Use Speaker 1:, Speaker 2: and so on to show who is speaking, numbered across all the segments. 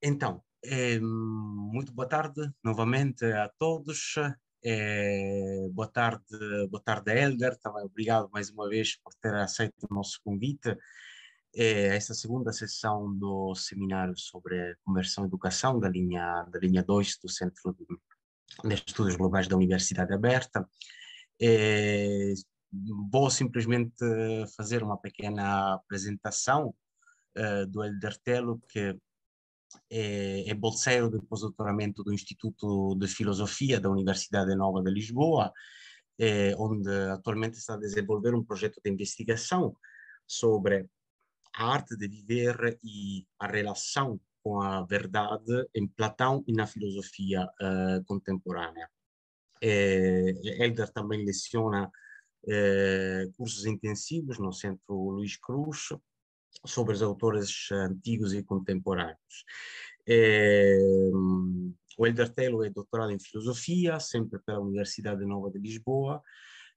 Speaker 1: Então, muito boa tarde novamente a todos. Boa tarde, Helder. Também obrigado mais uma vez por ter aceito o nosso convite. Esta segunda sessão do seminário sobre conversão e educação da linha 2 do Centro de Estudos Globais da Universidade Aberta. É, Vou simplesmente fazer uma pequena apresentação do Helder Telo, que é bolseiro de pós-doutoramento do Instituto de Filosofia da Universidade Nova de Lisboa, onde atualmente está a desenvolver um projeto de investigação sobre a arte de viver e a relação com a verdade em Platão e na filosofia contemporânea. Helder também leciona cursos intensivos no Centro Luís Cruz sobre os autores antigos e contemporâneos. O Helder Telo é doutorado em filosofia, sempre pela Universidade Nova de Lisboa,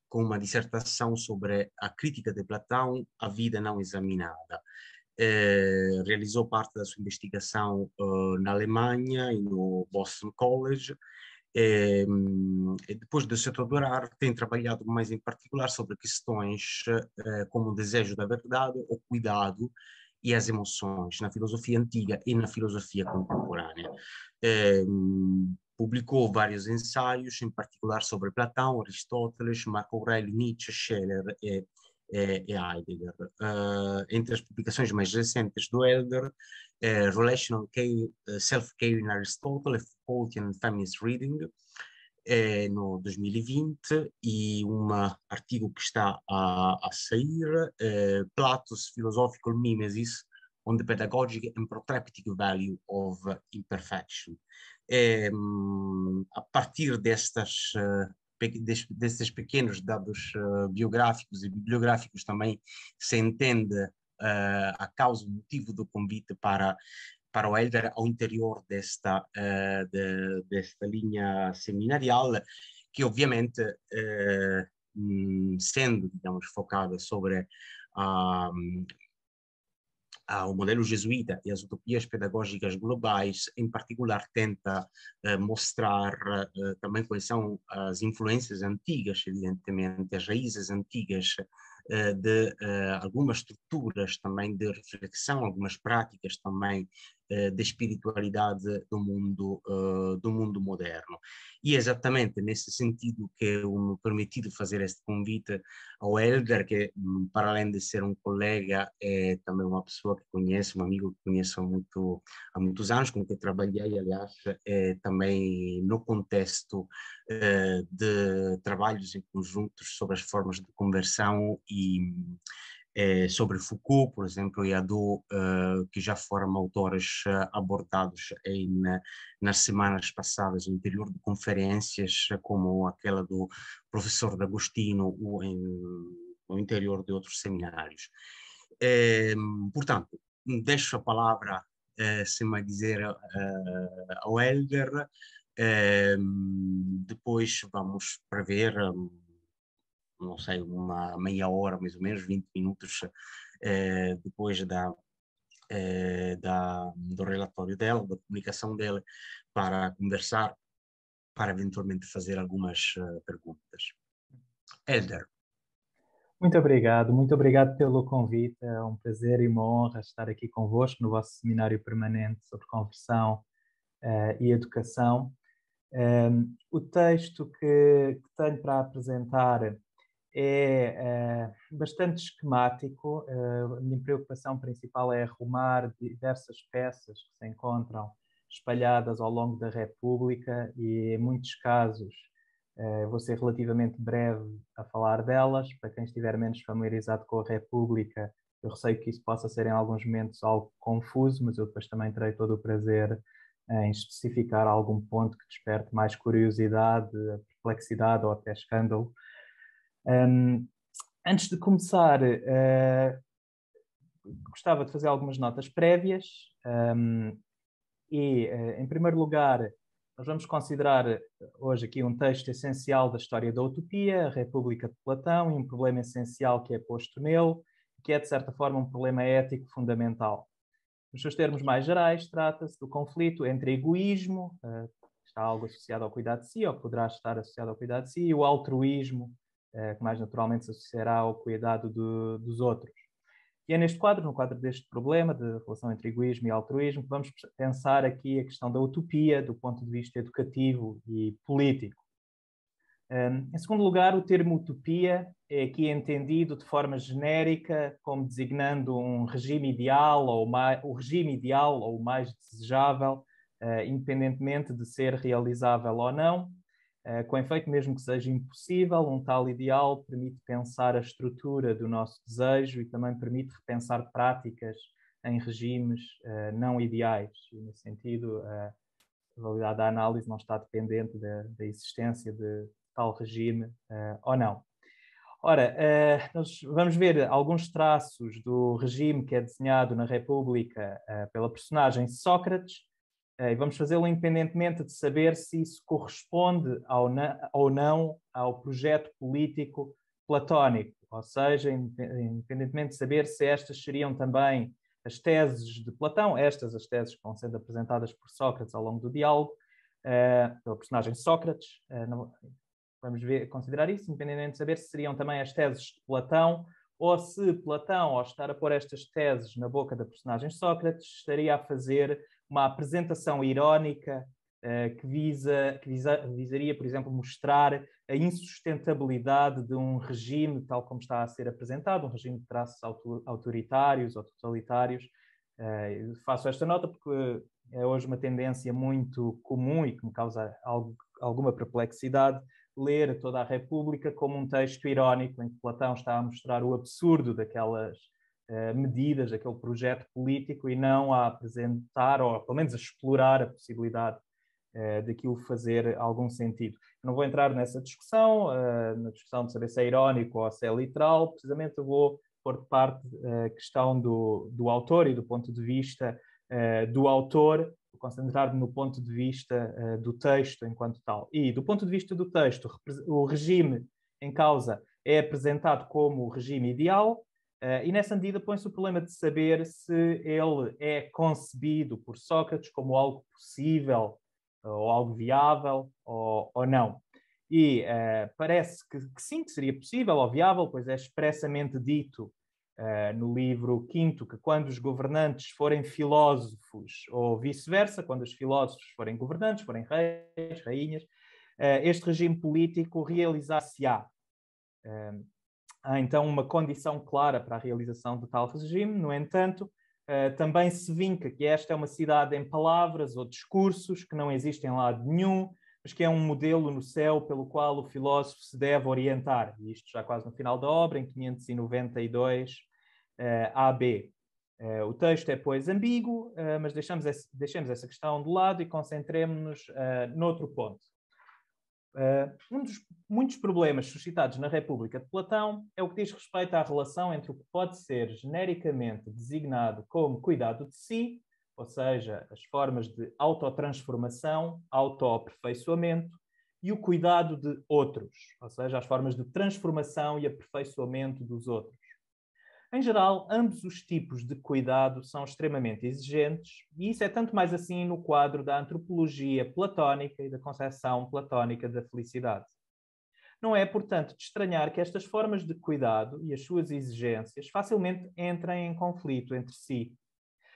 Speaker 1: com uma dissertação sobre a crítica de Platão, a vida não examinada. Realizou parte da sua investigação na Alemanha e no Boston College. Depois de se doutorar, tem trabalhado mais em particular sobre questões como o desejo da verdade, o cuidado e as emoções na filosofia antiga e na filosofia contemporânea. Publicou vários ensaios, em particular sobre Platão, Aristóteles, Marco Aurélio, Nietzsche, Scheler e Heidegger. Entre as publicações mais recentes do Helder, Relational Self-Care in Aristotle, Foucaultian Feminist Reading, no 2020, e um artigo que está a sair, Plato's Philosophical Mimesis on the Pedagogic and Protractic Value of Imperfection. A partir destes pequenos dados biográficos e bibliográficos também se entende a causa, o motivo do convite para o Helder ao interior desta linha seminarial, que obviamente, sendo, digamos, focada sobre o modelo jesuíta e as utopias pedagógicas globais, em particular tenta mostrar também quais são as influências antigas, evidentemente, as raízes antigas de algumas estruturas também de reflexão, algumas práticas também de espiritualidade do mundo moderno. E é exatamente nesse sentido que eu me permiti fazer este convite ao Helder, que para além de ser um colega, é também uma pessoa que conheço, um amigo que conheço há muitos anos, com quem trabalhei, aliás, também no contexto de trabalhos em conjuntos sobre as formas de conversão e sobre Foucault, por exemplo, e Hadot, que já foram autores abordados nas semanas passadas no interior de conferências, como aquela do professor D'Agostino, no interior de outros seminários. Portanto, deixo a palavra, sem mais dizer, ao Helder. Depois vamos prever, não sei, uma meia hora, mais ou menos, 20 minutos depois do relatório dela, da publicação dela, para conversar, para eventualmente fazer algumas perguntas. Helder.
Speaker 2: Muito obrigado pelo convite. É um prazer e uma honra estar aqui convosco no vosso seminário permanente sobre conversão e educação. O texto que tenho para apresentar é bastante esquemático. A minha preocupação principal é arrumar diversas peças que se encontram espalhadas ao longo da República e, em muitos casos, vou ser relativamente breve a falar delas. Para quem estiver menos familiarizado com a República, eu receio que isso possa ser em alguns momentos algo confuso, mas eu depois também terei todo o prazer em especificar algum ponto que desperte mais curiosidade, perplexidade ou até escândalo. Antes de começar, gostava de fazer algumas notas prévias em primeiro lugar, nós vamos considerar hoje aqui um texto essencial da história da utopia, a República de Platão, e um problema essencial que é posto nele, que é, de certa forma, um problema ético fundamental. Nos seus termos mais gerais, trata-se do conflito entre egoísmo, que está algo associado ao cuidado de si, ou que poderá estar associado ao cuidado de si, e o altruísmo, que mais naturalmente se associará ao cuidado dos outros. E é neste quadro, no quadro deste problema de relação entre egoísmo e altruísmo, que vamos pensar aqui a questão da utopia do ponto de vista educativo e político. Em segundo lugar, o termo utopia é aqui entendido de forma genérica como designando um regime ideal ou o regime ideal ou o mais desejável, independentemente de ser realizável ou não. Com efeito, mesmo que seja impossível, um tal ideal permite pensar a estrutura do nosso desejo e também permite repensar práticas em regimes não ideais. E, nesse sentido, a validade da análise não está dependente da existência de tal regime ou não. Ora, nós vamos ver alguns traços do regime que é desenhado na República pela personagem Sócrates, e vamos fazê-lo independentemente de saber se isso corresponde ou não ao projeto político platónico, ou seja, independentemente de saber se estas seriam também as teses de Platão, as teses que vão sendo apresentadas por Sócrates ao longo do diálogo, pela personagem Sócrates. Vamos considerar isso, independentemente de saber se seriam também as teses de Platão, ou se Platão, ao estar a pôr estas teses na boca da personagem Sócrates, estaria a fazer uma apresentação irónica que visaria, por exemplo, mostrar a insustentabilidade de um regime tal como está a ser apresentado, um regime de traços autoritários ou totalitários. Faço esta nota porque é hoje uma tendência muito comum e que me causa alguma perplexidade ler toda a República como um texto irónico em que Platão está a mostrar o absurdo daquelas medidas, daquele projeto político e não a apresentar, ou pelo menos a explorar a possibilidade daquilo fazer algum sentido. Não vou entrar nessa discussão, na discussão de saber se é irónico ou se é literal, precisamente eu vou pôr de parte a questão do autor e do ponto de vista do autor, concentrar-me no ponto de vista do texto enquanto tal. E do ponto de vista do texto, o regime em causa é apresentado como o regime ideal, e nessa medida põe-se o problema de saber se ele é concebido por Sócrates como algo possível, ou algo viável, ou não. E parece que sim, que seria possível ou viável, pois é expressamente dito no livro quinto que quando os governantes forem filósofos, ou vice-versa, quando os filósofos forem governantes, forem reis, rainhas, este regime político realizar-se-á. Há então uma condição clara para a realização de tal regime. No entanto, também se vinca que esta é uma cidade em palavras ou discursos que não existem em lado nenhum, mas que é um modelo no céu pelo qual o filósofo se deve orientar. E isto já quase no final da obra, em 592 AB. O texto é, pois, ambíguo, mas deixemos essa questão de lado e concentremos-nos noutro ponto. Um dos muitos problemas suscitados na República de Platão é o que diz respeito à relação entre o que pode ser genericamente designado como cuidado de si, ou seja, as formas de autotransformação, autoaperfeiçoamento, e o cuidado de outros, ou seja, as formas de transformação e aperfeiçoamento dos outros. Em geral, ambos os tipos de cuidado são extremamente exigentes, e isso é tanto mais assim no quadro da antropologia platónica e da concepção platónica da felicidade. Não é, portanto, de estranhar que estas formas de cuidado e as suas exigências facilmente entrem em conflito entre si.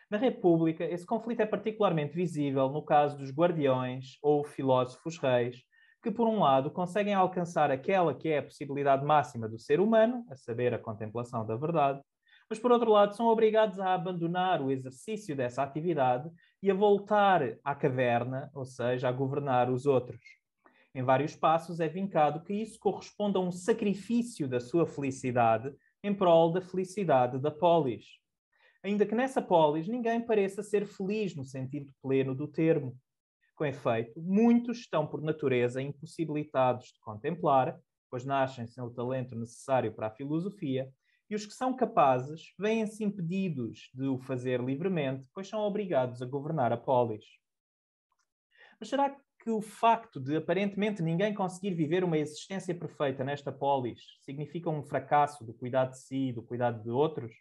Speaker 2: Na República, esse conflito é particularmente visível no caso dos guardiões ou filósofos reis, que, por um lado, conseguem alcançar aquela que é a possibilidade máxima do ser humano, a saber, a contemplação da verdade, mas, por outro lado, são obrigados a abandonar o exercício dessa atividade e a voltar à caverna, ou seja, a governar os outros. Em vários passos é vincado que isso corresponde a um sacrifício da sua felicidade em prol da felicidade da polis. Ainda que nessa polis ninguém pareça ser feliz no sentido pleno do termo. Com efeito, muitos estão por natureza impossibilitados de contemplar, pois nascem sem o talento necessário para a filosofia, e os que são capazes veem-se impedidos de o fazer livremente, pois são obrigados a governar a polis. Mas será que o facto de aparentemente ninguém conseguir viver uma existência perfeita nesta polis significa um fracasso do cuidado de si e do cuidado de outros?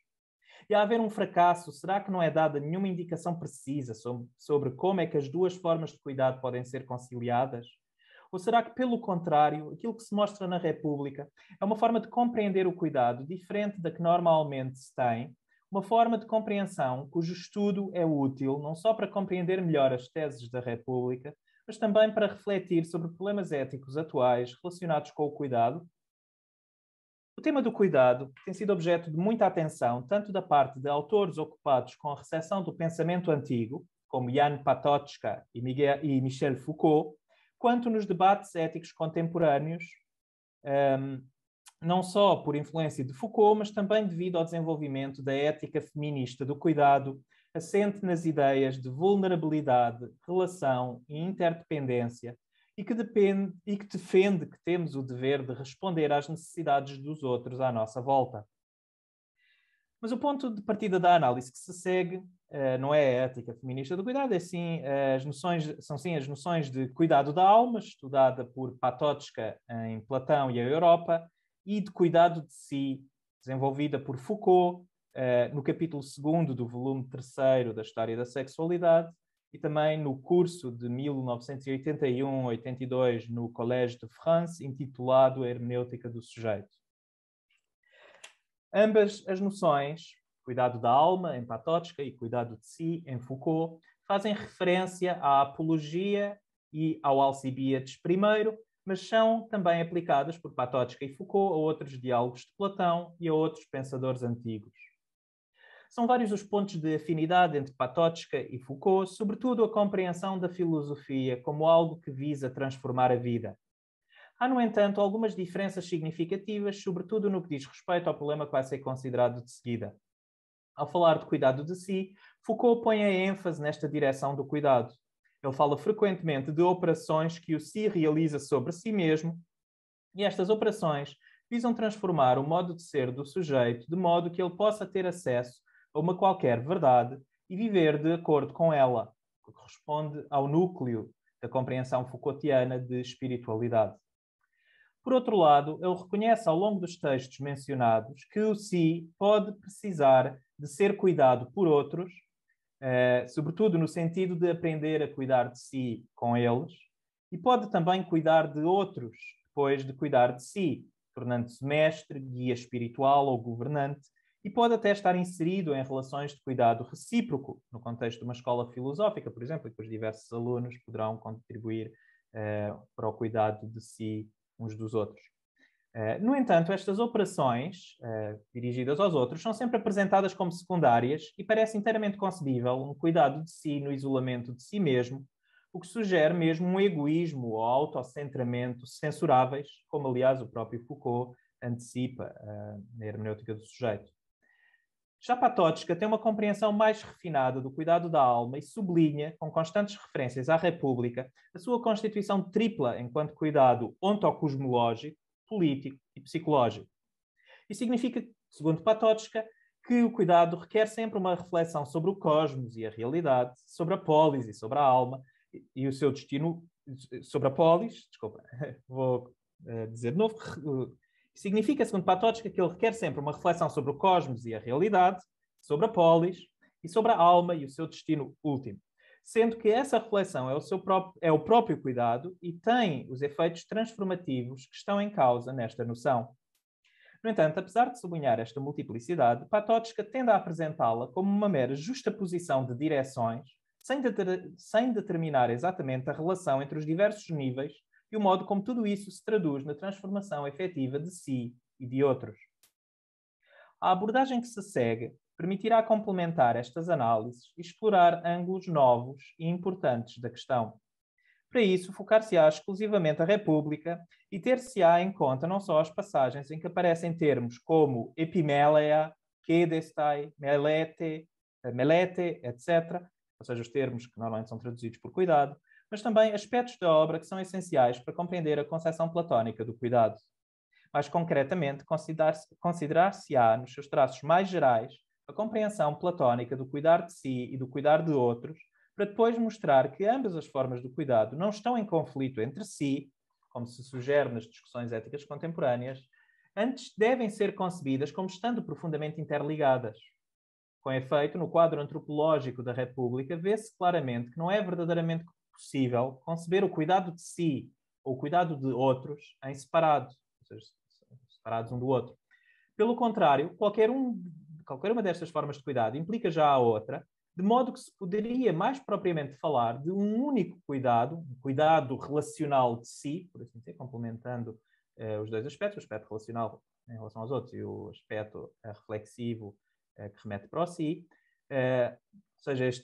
Speaker 2: E a haver um fracasso, será que não é dada nenhuma indicação precisa sobre como é que as duas formas de cuidado podem ser conciliadas? Ou será que, pelo contrário, aquilo que se mostra na República é uma forma de compreender o cuidado diferente da que normalmente se tem, uma forma de compreensão cujo estudo é útil não só para compreender melhor as teses da República, mas também para refletir sobre problemas éticos atuais relacionados com o cuidado? O tema do cuidado tem sido objeto de muita atenção, tanto da parte de autores ocupados com a recepção do pensamento antigo, como Jan Patočka e Michel Foucault, quanto nos debates éticos contemporâneos, não só por influência de Foucault, mas também devido ao desenvolvimento da ética feminista do cuidado, assente nas ideias de vulnerabilidade, relação e interdependência, e que defende que temos o dever de responder às necessidades dos outros à nossa volta. Mas o ponto de partida da análise que se segue não é a ética feminista do cuidado, são sim as noções de cuidado da alma, estudada por Patočka em Platão e a Europa, e de cuidado de si, desenvolvida por Foucault no capítulo 2º do volume 3º da História da Sexualidade, e também no curso de 1981-82 no Collège de France, intitulado A Hermenêutica do Sujeito. Ambas as noções, cuidado da alma, em Patočka, e cuidado de si, em Foucault, fazem referência à apologia e ao Alcibíades I, mas são também aplicadas por Patočka e Foucault a outros diálogos de Platão e a outros pensadores antigos. São vários os pontos de afinidade entre Patočka e Foucault, sobretudo a compreensão da filosofia como algo que visa transformar a vida. Há, no entanto, algumas diferenças significativas, sobretudo no que diz respeito ao problema que vai ser considerado de seguida. Ao falar de cuidado de si, Foucault põe a ênfase nesta direção do cuidado. Ele fala frequentemente de operações que o si realiza sobre si mesmo, e estas operações visam transformar o modo de ser do sujeito de modo que ele possa ter acesso a uma qualquer verdade e viver de acordo com ela, o que corresponde ao núcleo da compreensão Foucaultiana de espiritualidade. Por outro lado, ele reconhece ao longo dos textos mencionados que o si pode precisar de ser cuidado por outros, sobretudo no sentido de aprender a cuidar de si com eles, e pode também cuidar de outros depois de cuidar de si, tornando-se mestre, guia espiritual ou governante, e pode até estar inserido em relações de cuidado recíproco, no contexto de uma escola filosófica, por exemplo, em que os diversos alunos poderão contribuir para o cuidado de si uns dos outros. No entanto, estas operações dirigidas aos outros são sempre apresentadas como secundárias e parece inteiramente concebível um cuidado de si no isolamento de si mesmo, o que sugere mesmo um egoísmo ou autocentramento censuráveis, como aliás o próprio Foucault antecipa na hermenêutica do sujeito. Já Patočka tem uma compreensão mais refinada do cuidado da alma e sublinha, com constantes referências à República, a sua constituição tripla enquanto cuidado ontocosmológico, político e psicológico. Isso significa, segundo Patočka, que o cuidado requer sempre uma reflexão sobre o cosmos e a realidade, sobre a polis e sobre a alma, e o seu destino sobre a polis, desculpa, vou dizer de novo. Significa, segundo Patočka, que ele requer sempre uma reflexão sobre o cosmos e a realidade, sobre a polis e sobre a alma e o seu destino último. Sendo que essa reflexão é o próprio cuidado e tem os efeitos transformativos que estão em causa nesta noção. No entanto, apesar de sublinhar esta multiplicidade, Patočka tende a apresentá-la como uma mera justaposição de direções, sem determinar exatamente a relação entre os diversos níveis e o modo como tudo isso se traduz na transformação efetiva de si e de outros. A abordagem que se segue permitirá complementar estas análises e explorar ângulos novos e importantes da questão. Para isso, focar-se-á exclusivamente a República e ter-se-á em conta não só as passagens em que aparecem termos como epimeleia, kedestai, melete, etc., ou seja, os termos que normalmente são traduzidos por cuidado, mas também aspectos da obra que são essenciais para compreender a concepção platónica do cuidado. Mais concretamente, considerar-se-á, nos seus traços mais gerais, a compreensão platónica do cuidar de si e do cuidar de outros, para depois mostrar que ambas as formas do cuidado não estão em conflito entre si, como se sugere nas discussões éticas contemporâneas, antes devem ser concebidas como estando profundamente interligadas. Com efeito, no quadro antropológico da República, vê-se claramente que não é verdadeiramente possível conceber o cuidado de si ou o cuidado de outros em separado, ou seja, separados um do outro. Pelo contrário, qualquer uma destas formas de cuidado implica já a outra, de modo que se poderia mais propriamente falar de um único cuidado, um cuidado relacional de si, por assim dizer, complementando os dois aspectos, o aspecto relacional em relação aos outros e o aspecto reflexivo que remete para o si. Ou seja,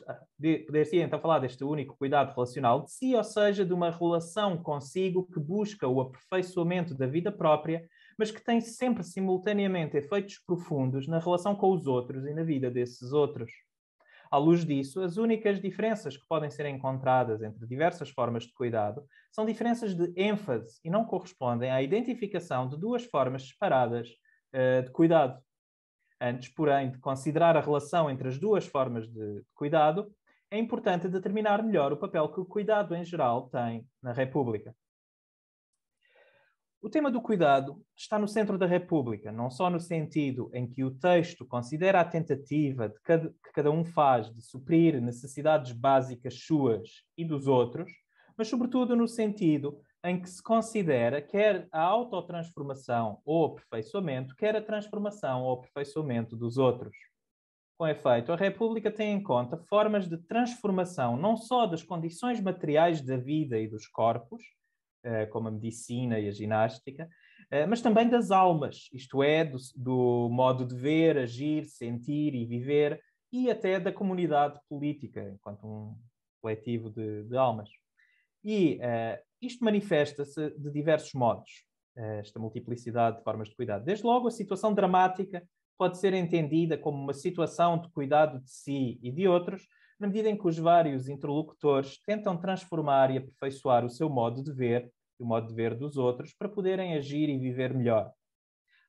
Speaker 2: poder-se então falar deste único cuidado relacional de si, ou seja, de uma relação consigo que busca o aperfeiçoamento da vida própria, mas que tem sempre simultaneamente efeitos profundos na relação com os outros e na vida desses outros. À luz disso, as únicas diferenças que podem ser encontradas entre diversas formas de cuidado são diferenças de ênfase e não correspondem à identificação de duas formas separadas de cuidado. Antes, porém, de considerar a relação entre as duas formas de cuidado, é importante determinar melhor o papel que o cuidado em geral tem na República. O tema do cuidado está no centro da República, não só no sentido em que o texto considera a tentativa que cada um faz de suprir necessidades básicas suas e dos outros, mas sobretudo no sentido em que se considera quer a autotransformação ou aperfeiçoamento, quer a transformação ou aperfeiçoamento dos outros. Com efeito, a República tem em conta formas de transformação não só das condições materiais da vida e dos corpos, como a medicina e a ginástica, mas também das almas, isto é, do modo de ver, agir, sentir e viver, e até da comunidade política, enquanto um coletivo de almas. E isto manifesta-se de diversos modos, esta multiplicidade de formas de cuidado. Desde logo, a situação dramática pode ser entendida como uma situação de cuidado de si e de outros, na medida em que os vários interlocutores tentam transformar e aperfeiçoar o seu modo de ver e o modo de ver dos outros para poderem agir e viver melhor.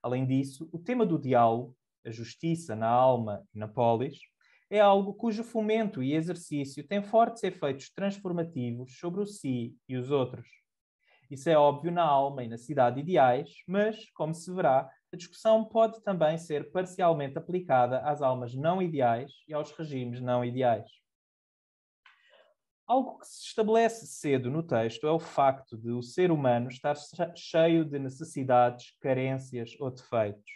Speaker 2: Além disso, o tema do diálogo, a justiça na alma e na polis, é algo cujo fomento e exercício tem fortes efeitos transformativos sobre o si e os outros. Isso é óbvio na alma e na cidade ideais, mas, como se verá, a discussão pode também ser parcialmente aplicada às almas não ideais e aos regimes não ideais. Algo que se estabelece cedo no texto é o facto de o ser humano estar cheio de necessidades, carências ou defeitos.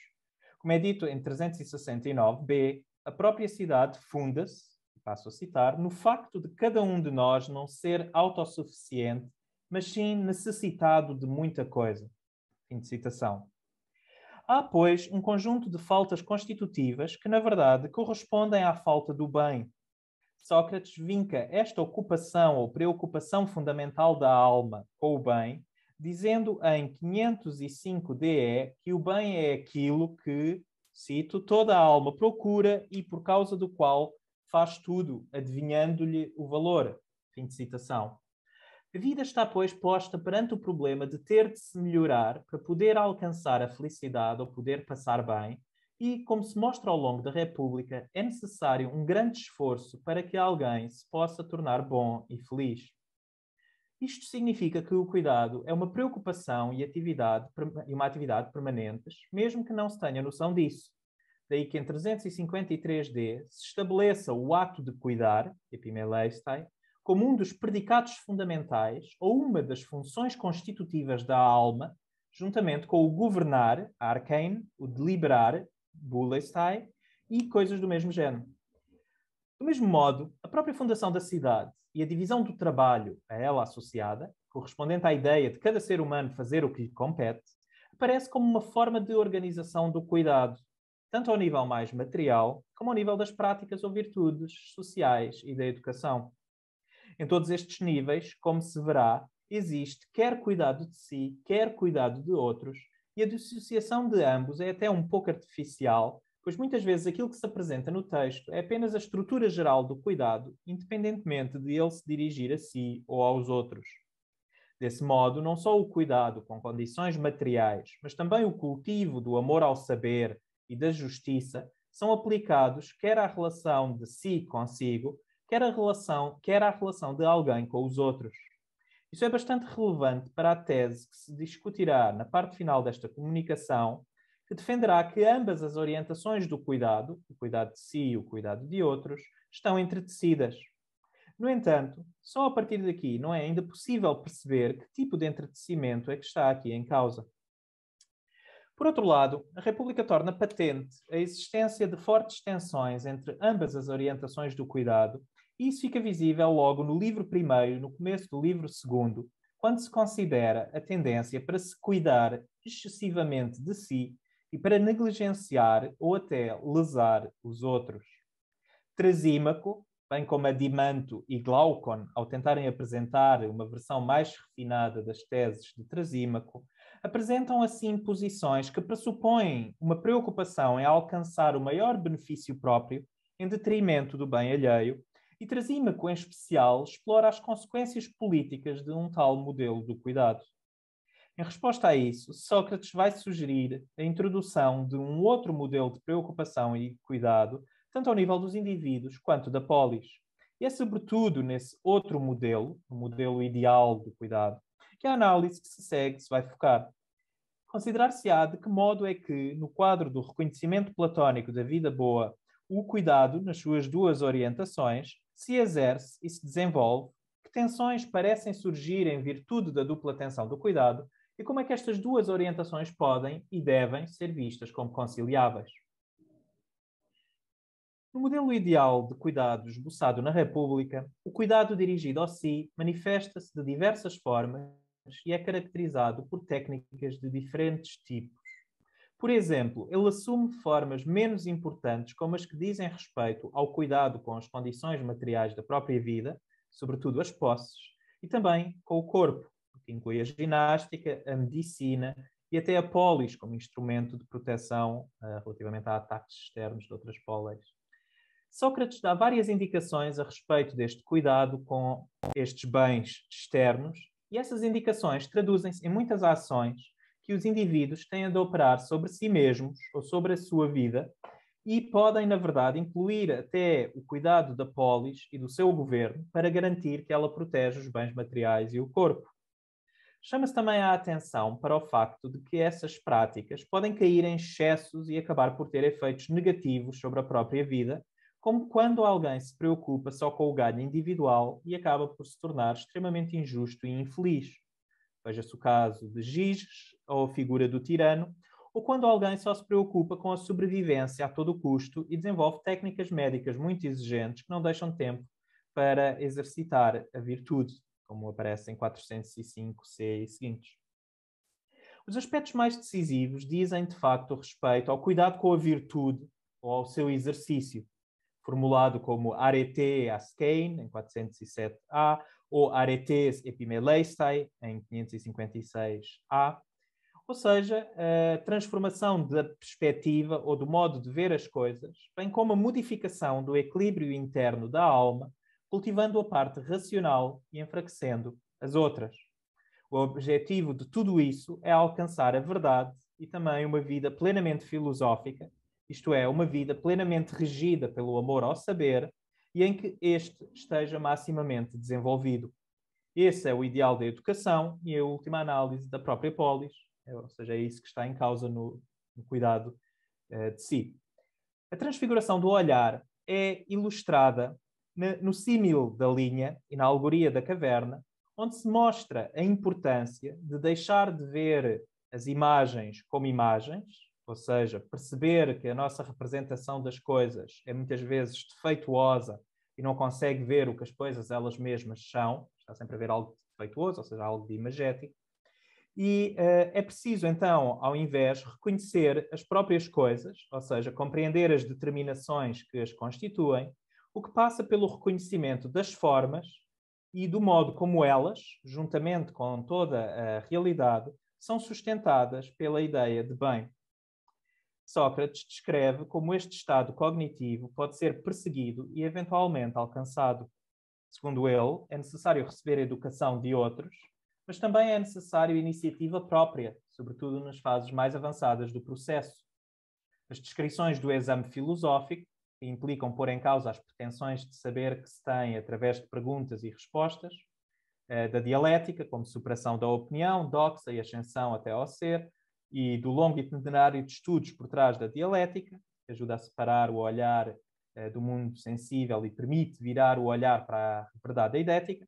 Speaker 2: Como é dito em 369b, a própria cidade funda-se, passo a citar, no facto de cada um de nós não ser autossuficiente, mas sim necessitado de muita coisa. Fim de citação. Há, pois, um conjunto de faltas constitutivas que, na verdade, correspondem à falta do bem. Sócrates vinca esta ocupação ou preocupação fundamental da alma com o bem, dizendo em 505 DE que o bem é aquilo que, cito, toda a alma procura e por causa do qual faz tudo, adivinhando-lhe o valor. Fim de citação. A vida está, pois, posta perante o problema de ter de se melhorar para poder alcançar a felicidade ou poder passar bem, e, como se mostra ao longo da República, é necessário um grande esforço para que alguém se possa tornar bom e feliz. Isto significa que o cuidado é uma preocupação e uma atividade permanentes, mesmo que não se tenha noção disso. Daí que em 353D se estabeleça o ato de cuidar, epimeleistai, como um dos predicados fundamentais ou uma das funções constitutivas da alma, juntamente com o governar, arkein, o deliberar, buleistai, e coisas do mesmo género. Do mesmo modo, a própria fundação da cidade e a divisão do trabalho a ela associada, correspondente à ideia de cada ser humano fazer o que lhe compete, aparece como uma forma de organização do cuidado, tanto ao nível mais material, como ao nível das práticas ou virtudes sociais e da educação. Em todos estes níveis, como se verá, existe quer cuidado de si, quer cuidado de outros, e a dissociação de ambos é até um pouco artificial, pois muitas vezes aquilo que se apresenta no texto é apenas a estrutura geral do cuidado, independentemente de ele se dirigir a si ou aos outros. Desse modo, não só o cuidado com condições materiais, mas também o cultivo do amor ao saber e da justiça são aplicados quer à relação de si consigo, quer à relação de alguém com os outros. Isso é bastante relevante para a tese que se discutirá na parte final desta comunicação, que defenderá que ambas as orientações do cuidado, o cuidado de si e o cuidado de outros, estão entretecidas. No entanto, só a partir daqui não é ainda possível perceber que tipo de entretecimento é que está aqui em causa. Por outro lado, a República torna patente a existência de fortes tensões entre ambas as orientações do cuidado, e isso fica visível logo no livro primeiro, no começo do livro segundo, quando se considera a tendência para se cuidar excessivamente de si e para negligenciar ou até lesar os outros. Trasímaco, bem como Adimanto e Glaucon, ao tentarem apresentar uma versão mais refinada das teses de Trasímaco, apresentam assim posições que pressupõem uma preocupação em alcançar o maior benefício próprio em detrimento do bem alheio, e Trasímaco, em especial, explora as consequências políticas de um tal modelo do cuidado. Em resposta a isso, Sócrates vai sugerir a introdução de um outro modelo de preocupação e cuidado, tanto ao nível dos indivíduos quanto da polis. E é sobretudo nesse outro modelo, o modelo ideal do cuidado, que a análise que se segue se vai focar. Considerar-se-á de que modo é que, no quadro do reconhecimento platónico da vida boa, o cuidado, nas suas duas orientações, se exerce e se desenvolve, que tensões parecem surgir em virtude da dupla tensão do cuidado, e como é que estas duas orientações podem e devem ser vistas como conciliáveis. No modelo ideal de cuidado esboçado na República, o cuidado dirigido ao si manifesta-se de diversas formas e é caracterizado por técnicas de diferentes tipos. Por exemplo, ele assume formas menos importantes, como as que dizem respeito ao cuidado com as condições materiais da própria vida, sobretudo as posses, e também com o corpo, que inclui a ginástica, a medicina e até a polis como instrumento de proteção relativamente a ataques externos de outras polis. Sócrates dá várias indicações a respeito deste cuidado com estes bens externos, e essas indicações traduzem-se em muitas ações que os indivíduos têm de operar sobre si mesmos ou sobre a sua vida, e podem, na verdade, incluir até o cuidado da polis e do seu governo para garantir que ela protege os bens materiais e o corpo. Chama-se também a atenção para o facto de que essas práticas podem cair em excessos e acabar por ter efeitos negativos sobre a própria vida, como quando alguém se preocupa só com o ganho individual e acaba por se tornar extremamente injusto e infeliz. Veja-se o caso de Giges, ou a figura do tirano, ou quando alguém só se preocupa com a sobrevivência a todo custo e desenvolve técnicas médicas muito exigentes que não deixam tempo para exercitar a virtude, como aparece em 405c e seguintes. Os aspectos mais decisivos dizem, de facto, respeito ao cuidado com a virtude ou ao seu exercício, formulado como arete askein, em 407a, ou aretes epimeleistai, em 556a, ou seja, a transformação da perspectiva ou do modo de ver as coisas, bem como a modificação do equilíbrio interno da alma, cultivando a parte racional e enfraquecendo as outras. O objetivo de tudo isso é alcançar a verdade e também uma vida plenamente filosófica, isto é, uma vida plenamente regida pelo amor ao saber e em que este esteja maximamente desenvolvido. Esse é o ideal da educação e a última análise da própria polis, ou seja, é isso que está em causa no cuidado de si. A transfiguração do olhar é ilustrada no símil da linha e na alegoria da caverna, onde se mostra a importância de deixar de ver as imagens como imagens, ou seja, perceber que a nossa representação das coisas é muitas vezes defeituosa e não consegue ver o que as coisas elas mesmas são, está sempre a ver algo defeituoso, ou seja, algo de imagético, e é preciso, então, ao invés, reconhecer as próprias coisas, ou seja, compreender as determinações que as constituem, o que passa pelo reconhecimento das formas e do modo como elas, juntamente com toda a realidade, são sustentadas pela ideia de bem. Sócrates descreve como este estado cognitivo pode ser perseguido e eventualmente alcançado. Segundo ele, é necessário receber a educação de outros, mas também é necessário iniciativa própria, sobretudo nas fases mais avançadas do processo. As descrições do exame filosófico, que implicam pôr em causa as pretensões de saber que se tem através de perguntas e respostas, da dialética, como superação da opinião, doxa e ascensão até ao ser, e do longo itinerário de estudos por trás da dialética, que ajuda a separar o olhar do mundo sensível e permite virar o olhar para a verdade eidética.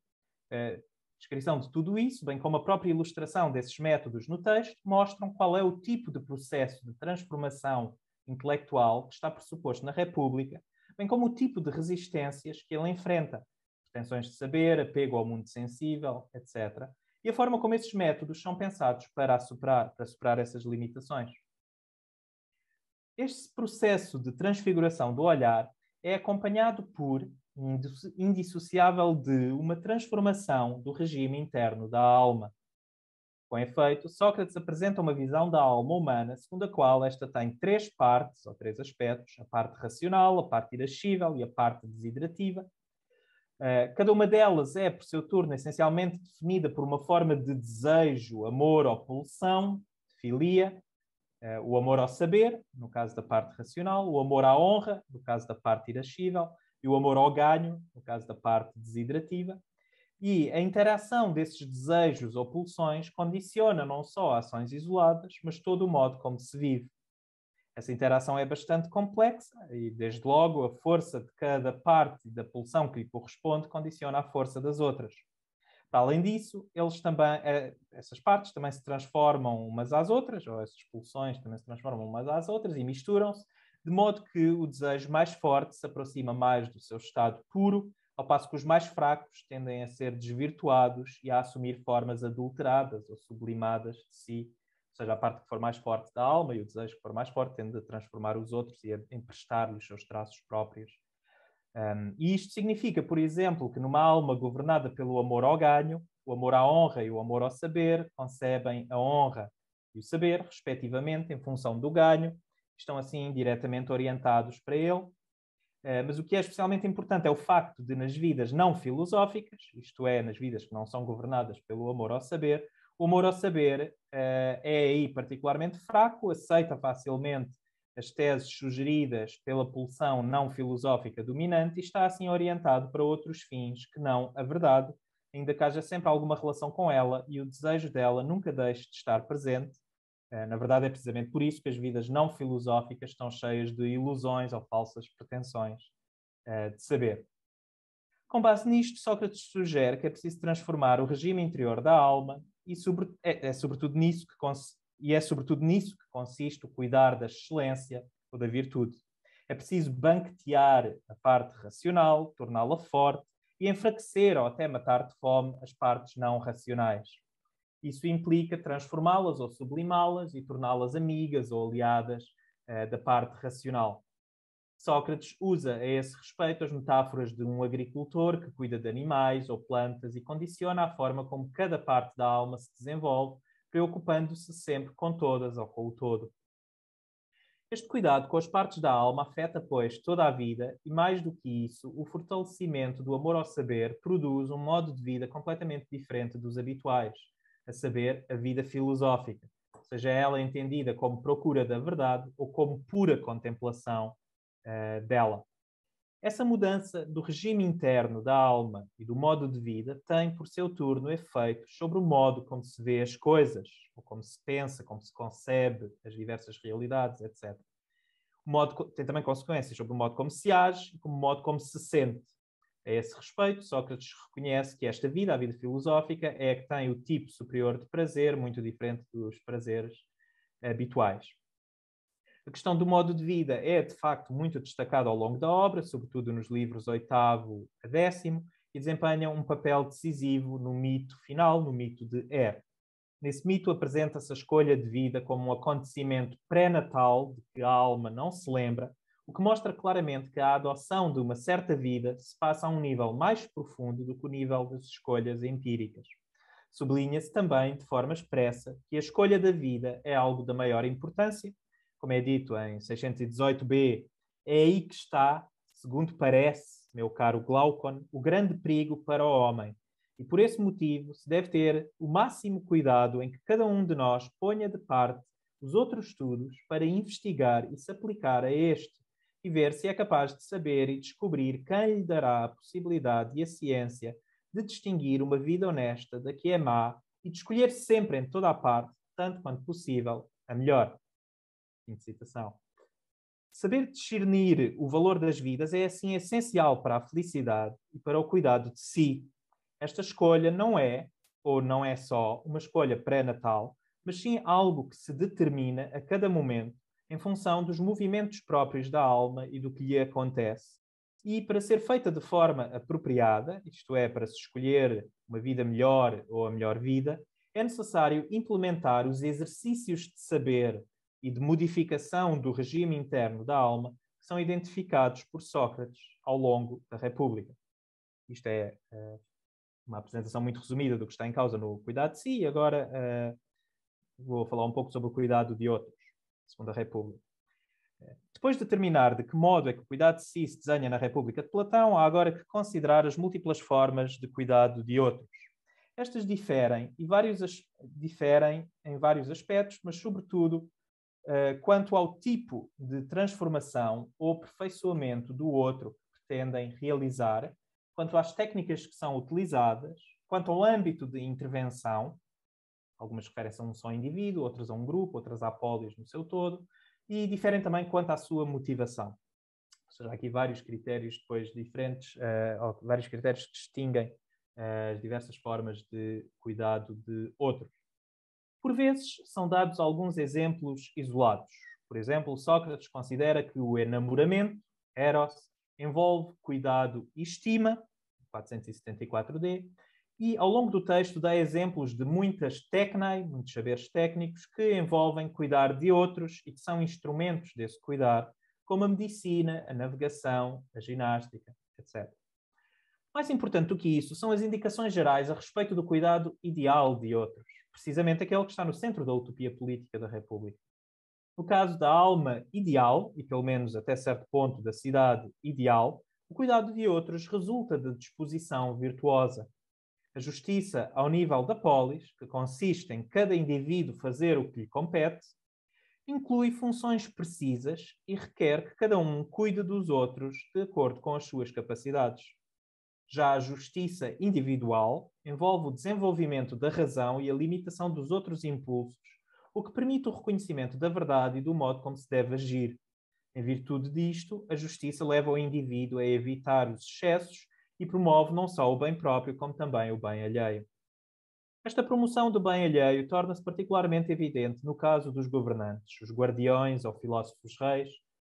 Speaker 2: Descrição de tudo isso, bem como a própria ilustração desses métodos no texto, mostram qual é o tipo de processo de transformação intelectual que está pressuposto na República, bem como o tipo de resistências que ele enfrenta, pretensões de saber, apego ao mundo sensível, etc., e a forma como esses métodos são pensados para superar essas limitações. Este processo de transfiguração do olhar é acompanhado por indissociável de uma transformação do regime interno da alma. Com efeito, Sócrates apresenta uma visão da alma humana segundo a qual esta tem três partes, ou três aspectos: a parte racional, a parte irascível e a parte desiderativa. Cada uma delas é, por seu turno, essencialmente definida por uma forma de desejo, amor ou pulsão, filia, o amor ao saber, no caso da parte racional, o amor à honra, no caso da parte irascível, e o amor ao ganho, no caso da parte desiderativa. E a interação desses desejos ou pulsões condiciona não só ações isoladas, mas todo o modo como se vive. Essa interação é bastante complexa e, desde logo, a força de cada parte da pulsão que lhe corresponde condiciona a força das outras. Para além disso, essas partes também se transformam umas às outras, ou essas pulsões também se transformam umas às outras e misturam-se, de modo que o desejo mais forte se aproxima mais do seu estado puro, ao passo que os mais fracos tendem a ser desvirtuados e a assumir formas adulteradas ou sublimadas de si. Ou seja, a parte que for mais forte da alma e o desejo que for mais forte tende a transformar os outros e a emprestar-lhes os seus traços próprios. E isto significa, por exemplo, que numa alma governada pelo amor ao ganho, o amor à honra e o amor ao saber concebem a honra e o saber, respectivamente, em função do ganho, estão assim diretamente orientados para ele. Mas o que é especialmente importante é o facto de, nas vidas não filosóficas, isto é, nas vidas que não são governadas pelo amor ao saber, o amor ao saber é aí particularmente fraco, aceita facilmente as teses sugeridas pela pulsão não filosófica dominante e está assim orientado para outros fins que não a verdade, ainda que haja sempre alguma relação com ela e o desejo dela nunca deixe de estar presente. Na verdade, é precisamente por isso que as vidas não filosóficas estão cheias de ilusões ou falsas pretensões de saber. Com base nisto, Sócrates sugere que é preciso transformar o regime interior da alma e é sobretudo nisso que consiste o cuidar da excelência ou da virtude. É preciso banquetear a parte racional, torná-la forte e enfraquecer ou até matar de fome as partes não racionais. Isso implica transformá-las ou sublimá-las e torná-las amigas ou aliadas da parte racional. Sócrates usa a esse respeito as metáforas de um agricultor que cuida de animais ou plantas e condiciona a forma como cada parte da alma se desenvolve, preocupando-se sempre com todas ou com o todo. Este cuidado com as partes da alma afeta, pois, toda a vida e, mais do que isso, o fortalecimento do amor ao saber produz um modo de vida completamente diferente dos habituais, a saber, a vida filosófica, seja ela entendida como procura da verdade ou como pura contemplação dela. Essa mudança do regime interno da alma e do modo de vida tem, por seu turno, efeitos sobre o modo como se vê as coisas, ou como se pensa, como se concebe as diversas realidades, etc. Tem também consequências sobre o modo como se age e como o modo como se sente. A esse respeito, Sócrates reconhece que esta vida, a vida filosófica, é a que tem o tipo superior de prazer, muito diferente dos prazeres habituais. A questão do modo de vida é, de facto, muito destacada ao longo da obra, sobretudo nos livros 8º a 10º, e desempenha um papel decisivo no mito final, no mito de Er. Nesse mito apresenta-se a escolha de vida como um acontecimento pré-natal de que a alma não se lembra, o que mostra claramente que a adoção de uma certa vida se passa a um nível mais profundo do que o nível das escolhas empíricas. Sublinha-se também, de forma expressa, que a escolha da vida é algo da maior importância. Como é dito em 618b, é aí que está, segundo parece, meu caro Glaucon, o grande perigo para o homem. E por esse motivo se deve ter o máximo cuidado em que cada um de nós ponha de parte os outros estudos para investigar e se aplicar a este e ver se é capaz de saber e descobrir quem lhe dará a possibilidade e a ciência de distinguir uma vida honesta da que é má e de escolher sempre em toda a parte, tanto quanto possível, a melhor. Fim de citação. Saber discernir o valor das vidas é, assim, essencial para a felicidade e para o cuidado de si. Esta escolha não é, ou não é só, uma escolha pré-natal, mas sim algo que se determina a cada momento em função dos movimentos próprios da alma e do que lhe acontece. E para ser feita de forma apropriada, isto é, para se escolher uma vida melhor ou a melhor vida, é necessário implementar os exercícios de saber e de modificação do regime interno da alma que são identificados por Sócrates ao longo da República. Isto é uma apresentação muito resumida do que está em causa no cuidado de si, e agora vou falar um pouco sobre o cuidado de outros, segundo a República. Depois de determinar de que modo é que o cuidado de si se desenha na República de Platão, há agora que considerar as múltiplas formas de cuidado de outros. Estas diferem em vários aspectos, mas sobretudo quanto ao tipo de transformação ou aperfeiçoamento do outro que pretendem realizar, quanto às técnicas que são utilizadas, quanto ao âmbito de intervenção, algumas referem-se a um só indivíduo, outras a um grupo, outras à polis no seu todo, e diferem também quanto à sua motivação. Ou seja, há aqui vários critérios depois diferentes, vários critérios que distinguem as diversas formas de cuidado de outros. Por vezes, são dados alguns exemplos isolados. Por exemplo, Sócrates considera que o enamoramento, eros, envolve cuidado e estima, 474d, e ao longo do texto dá exemplos de muitas technai, muitos saberes técnicos, que envolvem cuidar de outros e que são instrumentos desse cuidar, como a medicina, a navegação, a ginástica, etc. Mais importante do que isso são as indicações gerais a respeito do cuidado ideal de outros, precisamente aquele que está no centro da utopia política da República. No caso da alma ideal, e pelo menos até certo ponto da cidade ideal, o cuidado de outros resulta de disposição virtuosa. A justiça ao nível da polis, que consiste em cada indivíduo fazer o que lhe compete, inclui funções precisas e requer que cada um cuide dos outros de acordo com as suas capacidades. Já a justiça individual envolve o desenvolvimento da razão e a limitação dos outros impulsos, o que permite o reconhecimento da verdade e do modo como se deve agir. Em virtude disto, a justiça leva o indivíduo a evitar os excessos e promove não só o bem próprio, como também o bem alheio. Esta promoção do bem alheio torna-se particularmente evidente no caso dos governantes, os guardiões ou filósofos reis.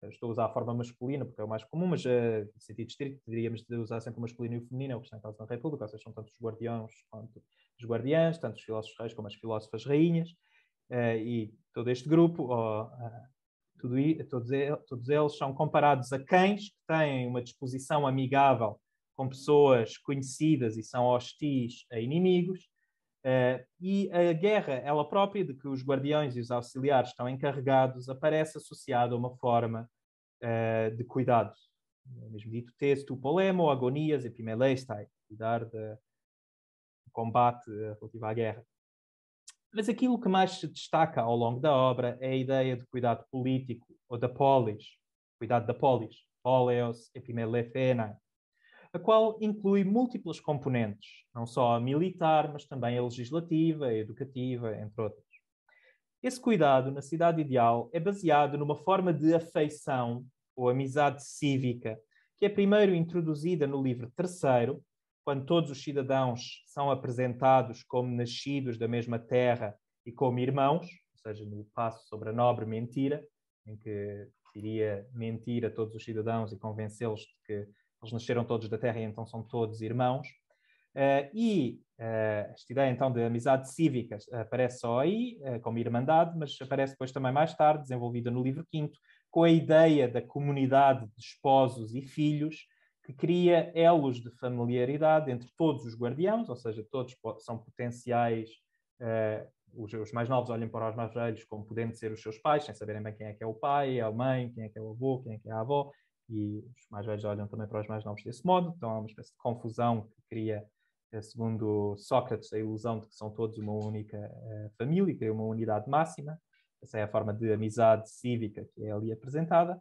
Speaker 2: Estou a usar a forma masculina porque é o mais comum, mas em sentido estrito deveríamos usar sempre o masculino e o feminino, é o que está em causa na República, ou seja, são tanto os guardiões quanto os guardiãs, tanto os filósofos reis como as filósofas rainhas, e todo este grupo, todos eles são comparados a cães que têm uma disposição amigável com pessoas conhecidas e são hostis a inimigos, e a guerra, ela própria, de que os guardiões e os auxiliares estão encarregados, aparece associada a uma forma de cuidado. Mesmo dito texto, polemo, agonias, epimeleistai, cuidar do combate relativo à guerra. Mas aquilo que mais se destaca ao longo da obra é a ideia de cuidado político, ou da polis, cuidado da polis, poleos epimelethenae, a qual inclui múltiplas componentes, não só a militar, mas também a legislativa, a educativa, entre outras. Esse cuidado na cidade ideal é baseado numa forma de afeição, ou amizade cívica, que é primeiro introduzida no livro terceiro, quando todos os cidadãos são apresentados como nascidos da mesma terra e como irmãos, ou seja, no passo sobre a nobre mentira, em que iria mentir a todos os cidadãos e convencê-los de que eles nasceram todos da terra e então são todos irmãos. Esta ideia então de amizade cívica aparece só aí, como irmandade, mas aparece depois também mais tarde, desenvolvida no livro V, com a ideia da comunidade de esposos e filhos, que cria elos de familiaridade entre todos os guardiãos, ou seja, todos são potenciais, os mais novos olham para os mais velhos como podendo ser os seus pais, sem saberem bem quem é que é o pai, a mãe, quem é que é o avô, quem é que é a avó, e os mais velhos olham também para os mais novos desse modo, então há uma espécie de confusão que cria, segundo Sócrates, a ilusão de que são todos uma única família, cria uma unidade máxima. Essa é a forma de amizade cívica que é ali apresentada.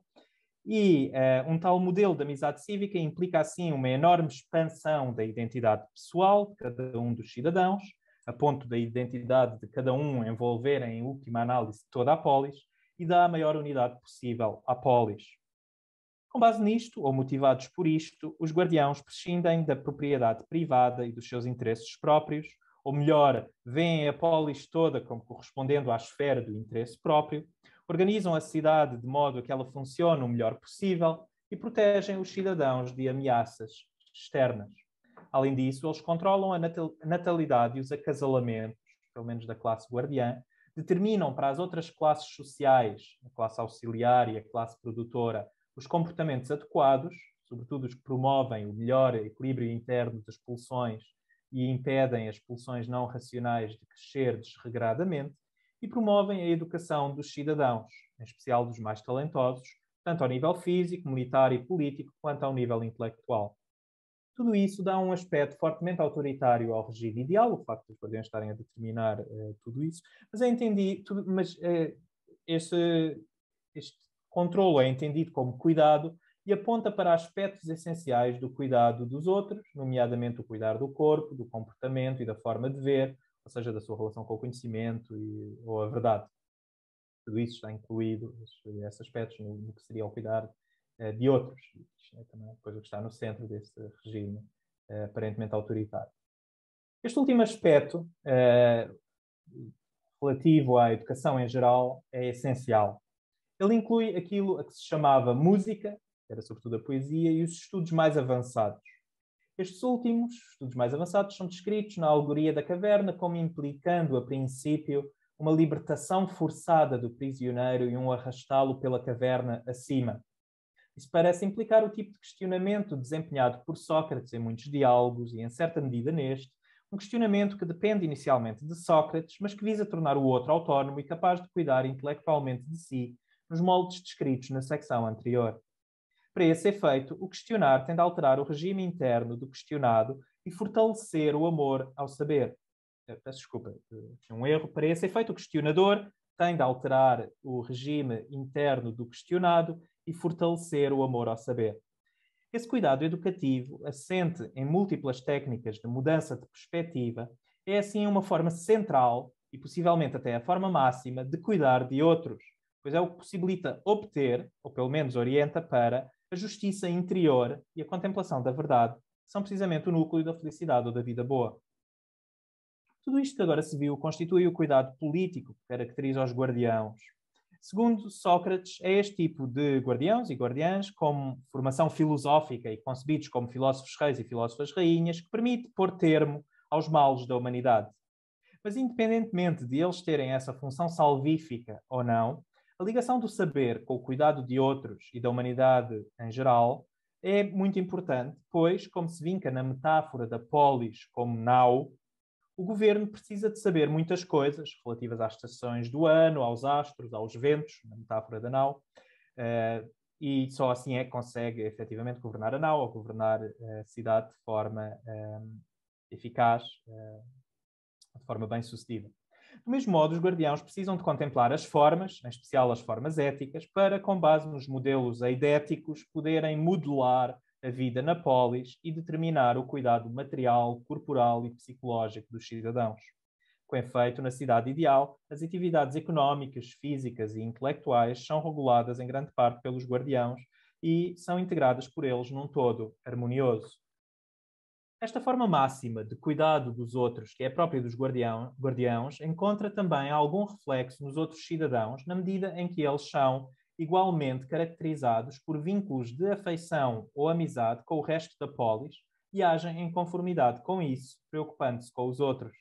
Speaker 2: E um tal modelo de amizade cívica implica, assim, uma enorme expansão da identidade pessoal de cada um dos cidadãos, a ponto da identidade de cada um envolver, em última análise, toda a polis, e dá a maior unidade possível à polis. Com base nisto, ou motivados por isto, os guardiãos prescindem da propriedade privada e dos seus interesses próprios, ou melhor, veem a polis toda como correspondendo à esfera do interesse próprio, organizam a cidade de modo a que ela funcione o melhor possível e protegem os cidadãos de ameaças externas. Além disso, eles controlam a natalidade e os acasalamentos, pelo menos da classe guardiã, determinam para as outras classes sociais, a classe auxiliar e a classe produtora, os comportamentos adequados, sobretudo os que promovem o melhor equilíbrio interno das pulsões e impedem as pulsões não racionais de crescer desregradamente, e promovem a educação dos cidadãos, em especial dos mais talentosos, tanto ao nível físico, militar e político, quanto ao nível intelectual. Tudo isso dá um aspecto fortemente autoritário ao regime ideal, o facto dos guardiões estarem a determinar tudo isso, mas este controle é entendido como cuidado e aponta para aspectos essenciais do cuidado dos outros, nomeadamente o cuidar do corpo, do comportamento e da forma de ver, ou seja, da sua relação com o conhecimento ou a verdade. Tudo isso está incluído, esses aspectos, no que seria o cuidar de outros. Isto é também a coisa que está no centro desse regime aparentemente autoritário. Este último aspecto, relativo à educação em geral, é essencial. Ele inclui aquilo a que se chamava música, que era sobretudo a poesia, e os estudos mais avançados. Estes últimos, estudos mais avançados, são descritos na Alegoria da Caverna como implicando, a princípio, uma libertação forçada do prisioneiro e um arrastá-lo pela caverna acima. Isso parece implicar o tipo de questionamento desempenhado por Sócrates em muitos diálogos e, em certa medida, neste, um questionamento que depende inicialmente de Sócrates, mas que visa tornar o outro autónomo e capaz de cuidar intelectualmente de si, nos moldes descritos na secção anterior. Para esse efeito, o questionar tende a alterar o regime interno do questionado e fortalecer o amor ao saber. Peço desculpa, um erro. Para esse efeito, o questionador tende a alterar o regime interno do questionado e fortalecer o amor ao saber. Esse cuidado educativo, assente em múltiplas técnicas de mudança de perspectiva, é assim uma forma central e possivelmente até a forma máxima de cuidar de outros, pois é o que possibilita obter, ou pelo menos orienta para, a justiça interior e a contemplação da verdade, que são precisamente o núcleo da felicidade ou da vida boa. Tudo isto que agora se viu constitui o cuidado político que caracteriza os guardiãos. Segundo Sócrates, é este tipo de guardiãos e guardiãs, com formação filosófica e concebidos como filósofos reis e filósofas rainhas, que permite pôr termo aos males da humanidade. Mas, independentemente de eles terem essa função salvífica ou não, a ligação do saber com o cuidado de outros e da humanidade em geral é muito importante, pois, como se vinca na metáfora da polis como nau, o governo precisa de saber muitas coisas relativas às estações do ano, aos astros, aos ventos, na metáfora da nau, e só assim é que consegue efetivamente governar a nau ou governar a cidade de forma eficaz, de forma bem-sucedida. Do mesmo modo, os guardiãos precisam de contemplar as formas, em especial as formas éticas, para, com base nos modelos eidéticos, poderem modelar a vida na polis e determinar o cuidado material, corporal e psicológico dos cidadãos. Com efeito, na cidade ideal, as atividades económicas, físicas e intelectuais são reguladas em grande parte pelos guardiãos e são integradas por eles num todo harmonioso. Esta forma máxima de cuidado dos outros, que é própria dos guardiãos, encontra também algum reflexo nos outros cidadãos, na medida em que eles são igualmente caracterizados por vínculos de afeição ou amizade com o resto da polis e agem em conformidade com isso, preocupando-se com os outros.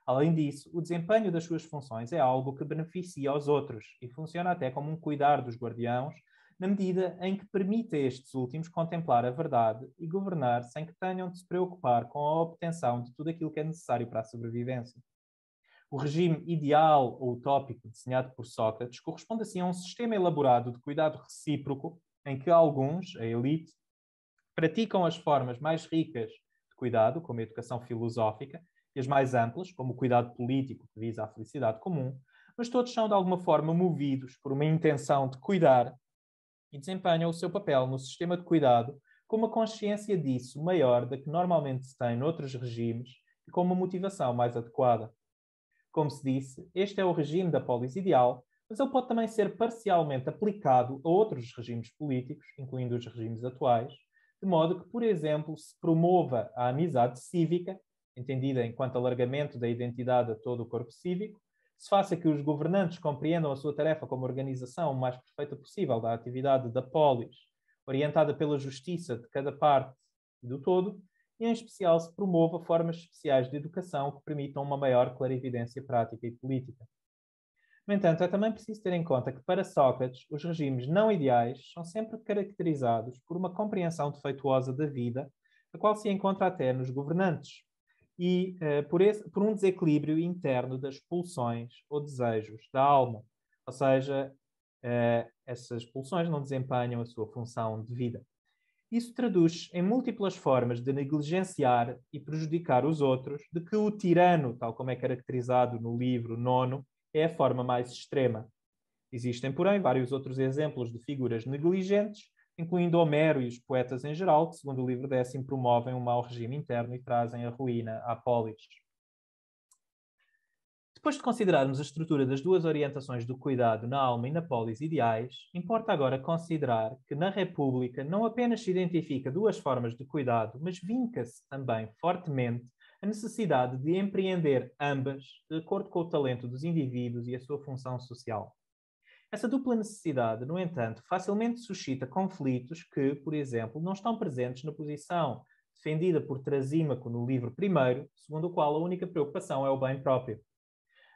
Speaker 2: Além disso, o desempenho das suas funções é algo que beneficia os outros e funciona até como um cuidar dos guardiãos, na medida em que permite a estes últimos contemplar a verdade e governar sem que tenham de se preocupar com a obtenção de tudo aquilo que é necessário para a sobrevivência. O regime ideal ou utópico desenhado por Sócrates corresponde assim a um sistema elaborado de cuidado recíproco em que alguns, a elite, praticam as formas mais ricas de cuidado, como a educação filosófica, e as mais amplas, como o cuidado político que visa a felicidade comum, mas todos são de alguma forma movidos por uma intenção de cuidar e desempenham o seu papel no sistema de cuidado com uma consciência disso maior da que normalmente se tem noutros regimes e com uma motivação mais adequada. Como se disse, este é o regime da polis ideal, mas ele pode também ser parcialmente aplicado a outros regimes políticos, incluindo os regimes atuais, de modo que, por exemplo, se promova a amizade cívica, entendida enquanto alargamento da identidade a todo o corpo cívico, se faça que os governantes compreendam a sua tarefa como organização o mais perfeita possível da atividade da polis, orientada pela justiça de cada parte e do todo, e em especial se promova formas especiais de educação que permitam uma maior clarividência prática e política. No entanto, é também preciso ter em conta que, para Sócrates, os regimes não ideais são sempre caracterizados por uma compreensão defeituosa da vida, a qual se encontra até nos governantes, e por um desequilíbrio interno das pulsões ou desejos da alma. Ou seja, essas pulsões não desempenham a sua função de vida. Isso traduz em múltiplas formas de negligenciar e prejudicar os outros, de que o tirano, tal como é caracterizado no livro nono, é a forma mais extrema. Existem, porém, vários outros exemplos de figuras negligentes, incluindo Homero e os poetas em geral, que, segundo o livro 10º, promovem um mau regime interno e trazem a ruína à polis. Depois de considerarmos a estrutura das duas orientações do cuidado na alma e na polis ideais, importa agora considerar que na República não apenas se identifica duas formas de cuidado, mas vinca-se também fortemente a necessidade de empreender ambas de acordo com o talento dos indivíduos e a sua função social. Essa dupla necessidade, no entanto, facilmente suscita conflitos que, por exemplo, não estão presentes na posição defendida por Trasímaco no livro primeiro, segundo o qual a única preocupação é o bem próprio.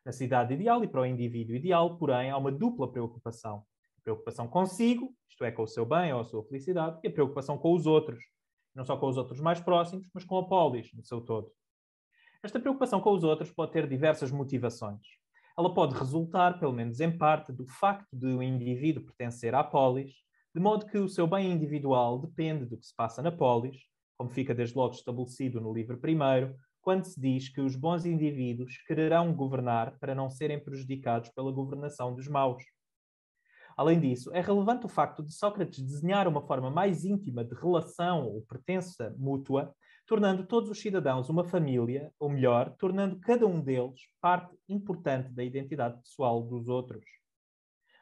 Speaker 2: Na cidade ideal e para o indivíduo ideal, porém, há uma dupla preocupação. A preocupação consigo, isto é, com o seu bem ou a sua felicidade, e a preocupação com os outros. Não só com os outros mais próximos, mas com a polis no seu todo. Esta preocupação com os outros pode ter diversas motivações. Ela pode resultar, pelo menos em parte, do facto de o indivíduo pertencer à polis, de modo que o seu bem individual depende do que se passa na polis, como fica desde logo estabelecido no livro primeiro, quando se diz que os bons indivíduos quererão governar para não serem prejudicados pela governação dos maus. Além disso, é relevante o facto de Sócrates desenhar uma forma mais íntima de relação ou pertença mútua, tornando todos os cidadãos uma família, ou melhor, tornando cada um deles parte importante da identidade pessoal dos outros.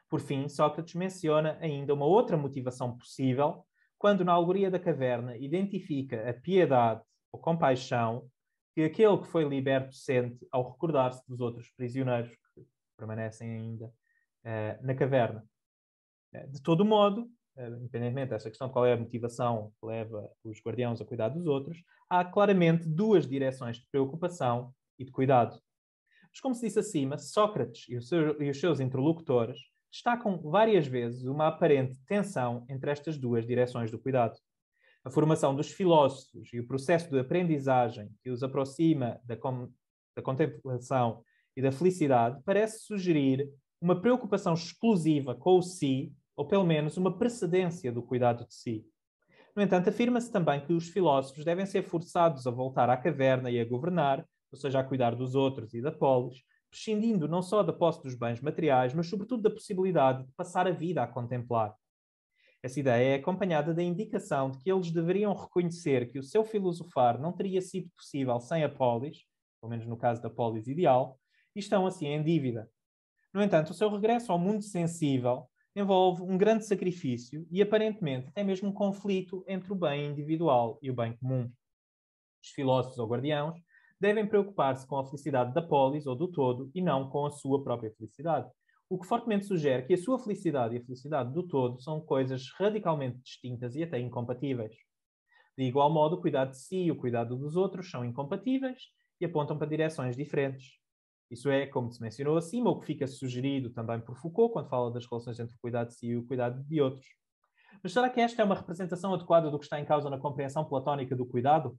Speaker 2: Por fim, Sócrates menciona ainda uma outra motivação possível, quando na alegoria da caverna identifica a piedade ou compaixão que aquele que foi liberto sente ao recordar-se dos outros prisioneiros que permanecem ainda na caverna. De todo modo, independentemente dessa questão de qual é a motivação que leva os guardiãos a cuidar dos outros, há claramente duas direções de preocupação e de cuidado. Mas, como se disse acima, Sócrates e os seus interlocutores destacam várias vezes uma aparente tensão entre estas duas direções do cuidado. A formação dos filósofos e o processo de aprendizagem que os aproxima da contemplação e da felicidade parece sugerir uma preocupação exclusiva com o si, ou pelo menos uma precedência do cuidado de si. No entanto, afirma-se também que os filósofos devem ser forçados a voltar à caverna e a governar, ou seja, a cuidar dos outros e da polis, prescindindo não só da posse dos bens materiais, mas sobretudo da possibilidade de passar a vida a contemplar. Essa ideia é acompanhada da indicação de que eles deveriam reconhecer que o seu filosofar não teria sido possível sem a polis, pelo menos no caso da polis ideal, e estão assim em dívida. No entanto, o seu regresso ao mundo sensível envolve um grande sacrifício e, aparentemente, até mesmo um conflito entre o bem individual e o bem comum. Os filósofos ou guardiãos devem preocupar-se com a felicidade da polis ou do todo e não com a sua própria felicidade, o que fortemente sugere que a sua felicidade e a felicidade do todo são coisas radicalmente distintas e até incompatíveis. De igual modo, o cuidado de si e o cuidado dos outros são incompatíveis e apontam para direções diferentes. Isso é, como se mencionou acima, o que fica sugerido também por Foucault quando fala das relações entre o cuidado de si e o cuidado de outros. Mas será que esta é uma representação adequada do que está em causa na compreensão platónica do cuidado?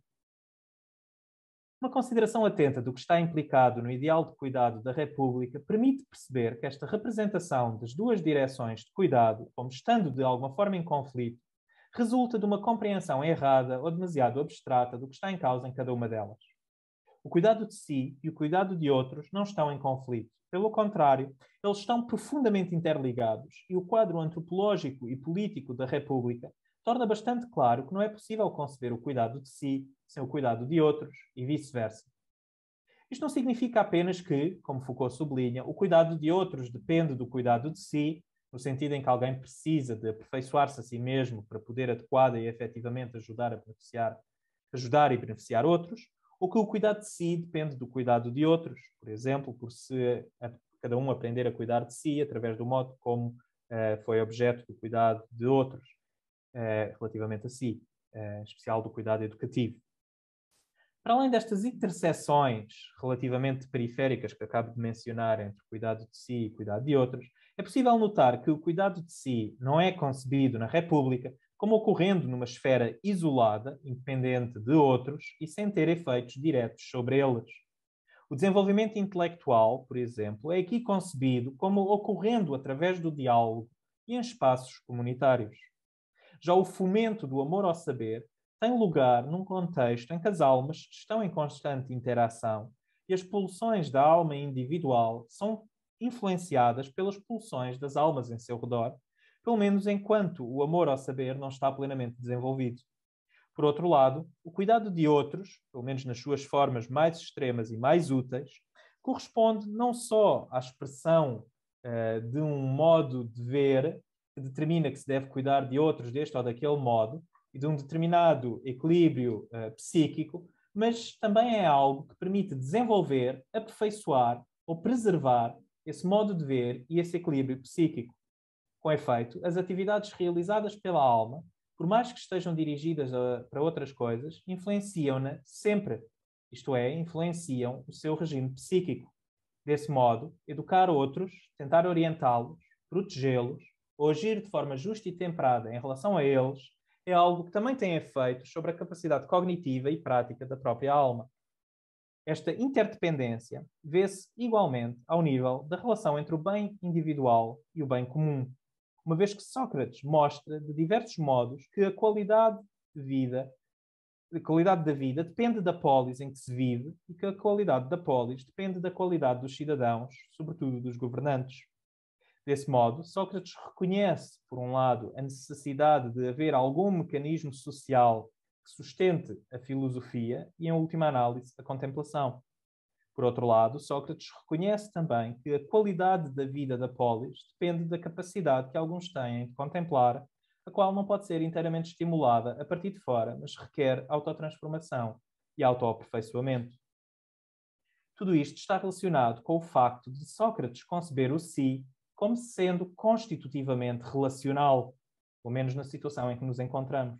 Speaker 2: Uma consideração atenta do que está implicado no ideal de cuidado da República permite perceber que esta representação das duas direções de cuidado, como estando de alguma forma em conflito, resulta de uma compreensão errada ou demasiado abstrata do que está em causa em cada uma delas. O cuidado de si e o cuidado de outros não estão em conflito. Pelo contrário, eles estão profundamente interligados e o quadro antropológico e político da República torna bastante claro que não é possível conceber o cuidado de si sem o cuidado de outros e vice-versa. Isto não significa apenas que, como Foucault sublinha, o cuidado de outros depende do cuidado de si, no sentido em que alguém precisa de aperfeiçoar-se a si mesmo para poder adequada e efetivamente ajudar e beneficiar outros, ou que o cuidado de si depende do cuidado de outros, por exemplo, por se cada um aprender a cuidar de si através do modo como foi objeto do cuidado de outros relativamente a si, em especial do cuidado educativo. Para além destas interseções relativamente periféricas que acabo de mencionar entre cuidado de si e cuidado de outros, é possível notar que o cuidado de si não é concebido na República como ocorrendo numa esfera isolada, independente de outros e sem ter efeitos diretos sobre eles. O desenvolvimento intelectual, por exemplo, é aqui concebido como ocorrendo através do diálogo e em espaços comunitários. Já o fomento do amor ao saber tem lugar num contexto em que as almas estão em constante interação e as pulsões da alma individual são influenciadas pelas pulsões das almas em seu redor, pelo menos enquanto o amor ao saber não está plenamente desenvolvido. Por outro lado, o cuidado de outros, pelo menos nas suas formas mais extremas e mais úteis, corresponde não só à expressão de um modo de ver que determina que se deve cuidar de outros deste ou daquele modo e de um determinado equilíbrio psíquico, mas também é algo que permite desenvolver, aperfeiçoar ou preservar esse modo de ver e esse equilíbrio psíquico. Com efeito, as atividades realizadas pela alma, por mais que estejam dirigidas para outras coisas, influenciam-na sempre, isto é, influenciam o seu regime psíquico. Desse modo, educar outros, tentar orientá-los, protegê-los ou agir de forma justa e temperada em relação a eles é algo que também tem efeitos sobre a capacidade cognitiva e prática da própria alma. Esta interdependência vê-se igualmente ao nível da relação entre o bem individual e o bem comum, uma vez que Sócrates mostra de diversos modos que a qualidade da vida depende da polis em que se vive e que a qualidade da polis depende da qualidade dos cidadãos, sobretudo dos governantes. Desse modo, Sócrates reconhece, por um lado, a necessidade de haver algum mecanismo social que sustente a filosofia e, em última análise, a contemplação. Por outro lado, Sócrates reconhece também que a qualidade da vida da polis depende da capacidade que alguns têm de contemplar, a qual não pode ser inteiramente estimulada a partir de fora, mas requer autotransformação e autoaperfeiçoamento. Tudo isto está relacionado com o facto de Sócrates conceber o si como sendo constitutivamente relacional, pelo menos na situação em que nos encontramos.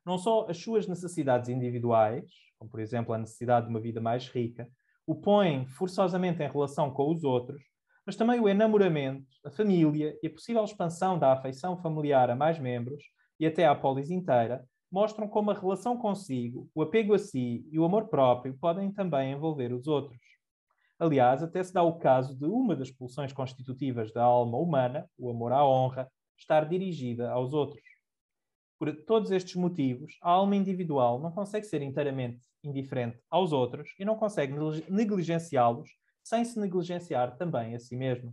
Speaker 2: Não só as suas necessidades individuais, como por exemplo a necessidade de uma vida mais rica, o põem forçosamente em relação com os outros, mas também o enamoramento, a família e a possível expansão da afeição familiar a mais membros e até à polis inteira mostram como a relação consigo, o apego a si e o amor próprio podem também envolver os outros. Aliás, até se dá o caso de uma das pulsões constitutivas da alma humana, o amor à honra, estar dirigida aos outros. Por todos estes motivos, a alma individual não consegue ser inteiramente indiferente aos outros e não consegue negligenciá-los sem se negligenciar também a si mesma.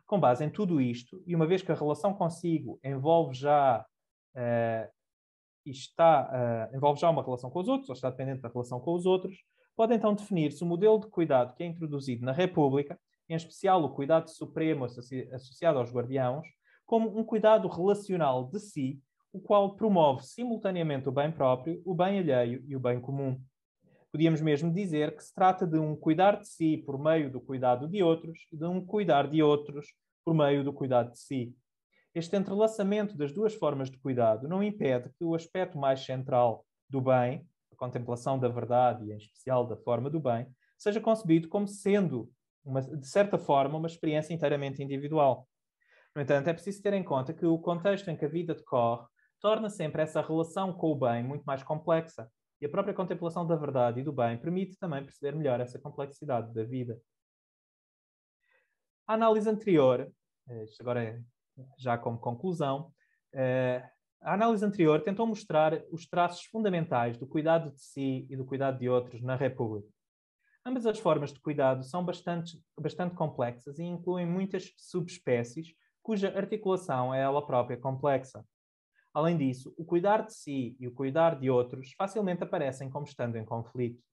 Speaker 2: Com base em tudo isto, e uma vez que a relação consigo envolve já uma relação com os outros, ou está dependente da relação com os outros, pode então definir-se o modelo de cuidado que é introduzido na República, em especial o cuidado supremo associado aos guardiãos, como um cuidado relacional de si, o qual promove simultaneamente o bem próprio, o bem alheio e o bem comum. Podíamos mesmo dizer que se trata de um cuidar de si por meio do cuidado de outros e de um cuidar de outros por meio do cuidado de si. Este entrelaçamento das duas formas de cuidado não impede que o aspecto mais central do bem, a contemplação da verdade e em especial da forma do bem, seja concebido como sendo, de certa forma, uma experiência inteiramente individual. No entanto, é preciso ter em conta que o contexto em que a vida decorre torna sempre essa relação com o bem muito mais complexa. E a própria contemplação da verdade e do bem permite também perceber melhor essa complexidade da vida. A análise anterior, isto agora é já como conclusão, a análise anterior tentou mostrar os traços fundamentais do cuidado de si e do cuidado de outros na República. Ambas as formas de cuidado são bastante complexas e incluem muitas subespécies cuja articulação é ela própria complexa. Além disso, o cuidar de si e o cuidar de outros facilmente aparecem como estando em conflito.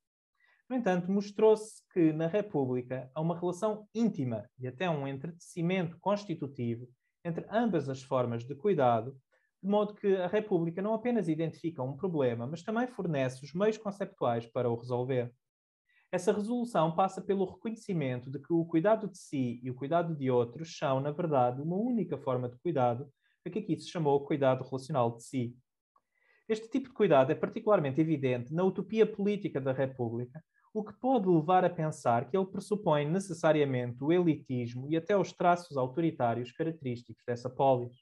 Speaker 2: No entanto, mostrou-se que na República há uma relação íntima e até um entretecimento constitutivo entre ambas as formas de cuidado, de modo que a República não apenas identifica um problema, mas também fornece os meios conceptuais para o resolver. Essa resolução passa pelo reconhecimento de que o cuidado de si e o cuidado de outros são, na verdade, uma única forma de cuidado, a que aqui se chamou cuidado relacional de si. Este tipo de cuidado é particularmente evidente na utopia política da República, o que pode levar a pensar que ele pressupõe necessariamente o elitismo e até os traços autoritários característicos dessa polis.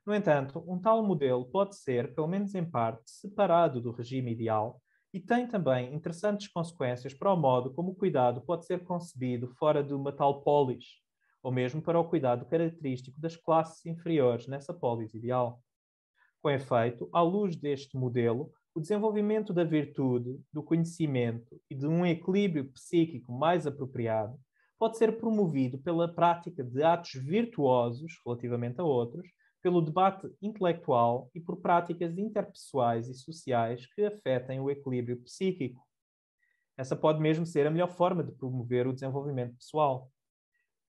Speaker 2: No entanto, um tal modelo pode ser, pelo menos em parte, separado do regime ideal e tem também interessantes consequências para o modo como o cuidado pode ser concebido fora de uma tal polis, ou mesmo para o cuidado característico das classes inferiores nessa polis ideal. Com efeito, à luz deste modelo, o desenvolvimento da virtude, do conhecimento e de um equilíbrio psíquico mais apropriado pode ser promovido pela prática de atos virtuosos relativamente a outros, pelo debate intelectual e por práticas interpessoais e sociais que afetem o equilíbrio psíquico. Essa pode mesmo ser a melhor forma de promover o desenvolvimento pessoal.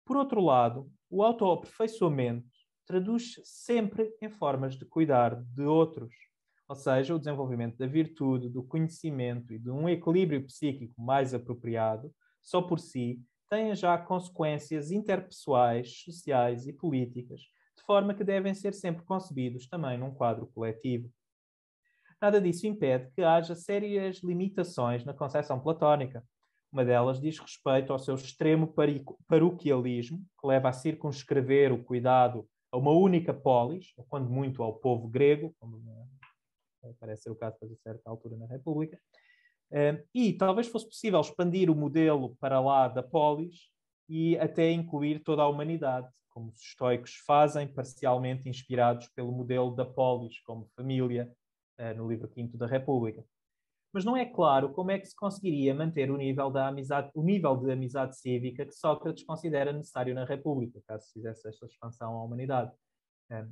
Speaker 2: Por outro lado, o autoaperfeiçoamento traduz-se sempre em formas de cuidar de outros, ou seja, o desenvolvimento da virtude, do conhecimento e de um equilíbrio psíquico mais apropriado, só por si, tem já consequências interpessoais, sociais e políticas, de forma que devem ser sempre concebidos também num quadro coletivo. Nada disso impede que haja sérias limitações na concepção platónica. Uma delas diz respeito ao seu extremo paroquialismo, que leva a circunscrever o cuidado a uma única polis, ou quando muito ao povo grego, como parece ser o caso a certa altura na República, e talvez fosse possível expandir o modelo para lá da polis e até incluir toda a humanidade, como os estoicos fazem, parcialmente inspirados pelo modelo da polis, como família, no livro V da República. Mas não é claro como é que se conseguiria manter o nível de amizade cívica que Sócrates considera necessário na República, caso se fizesse esta expansão à humanidade.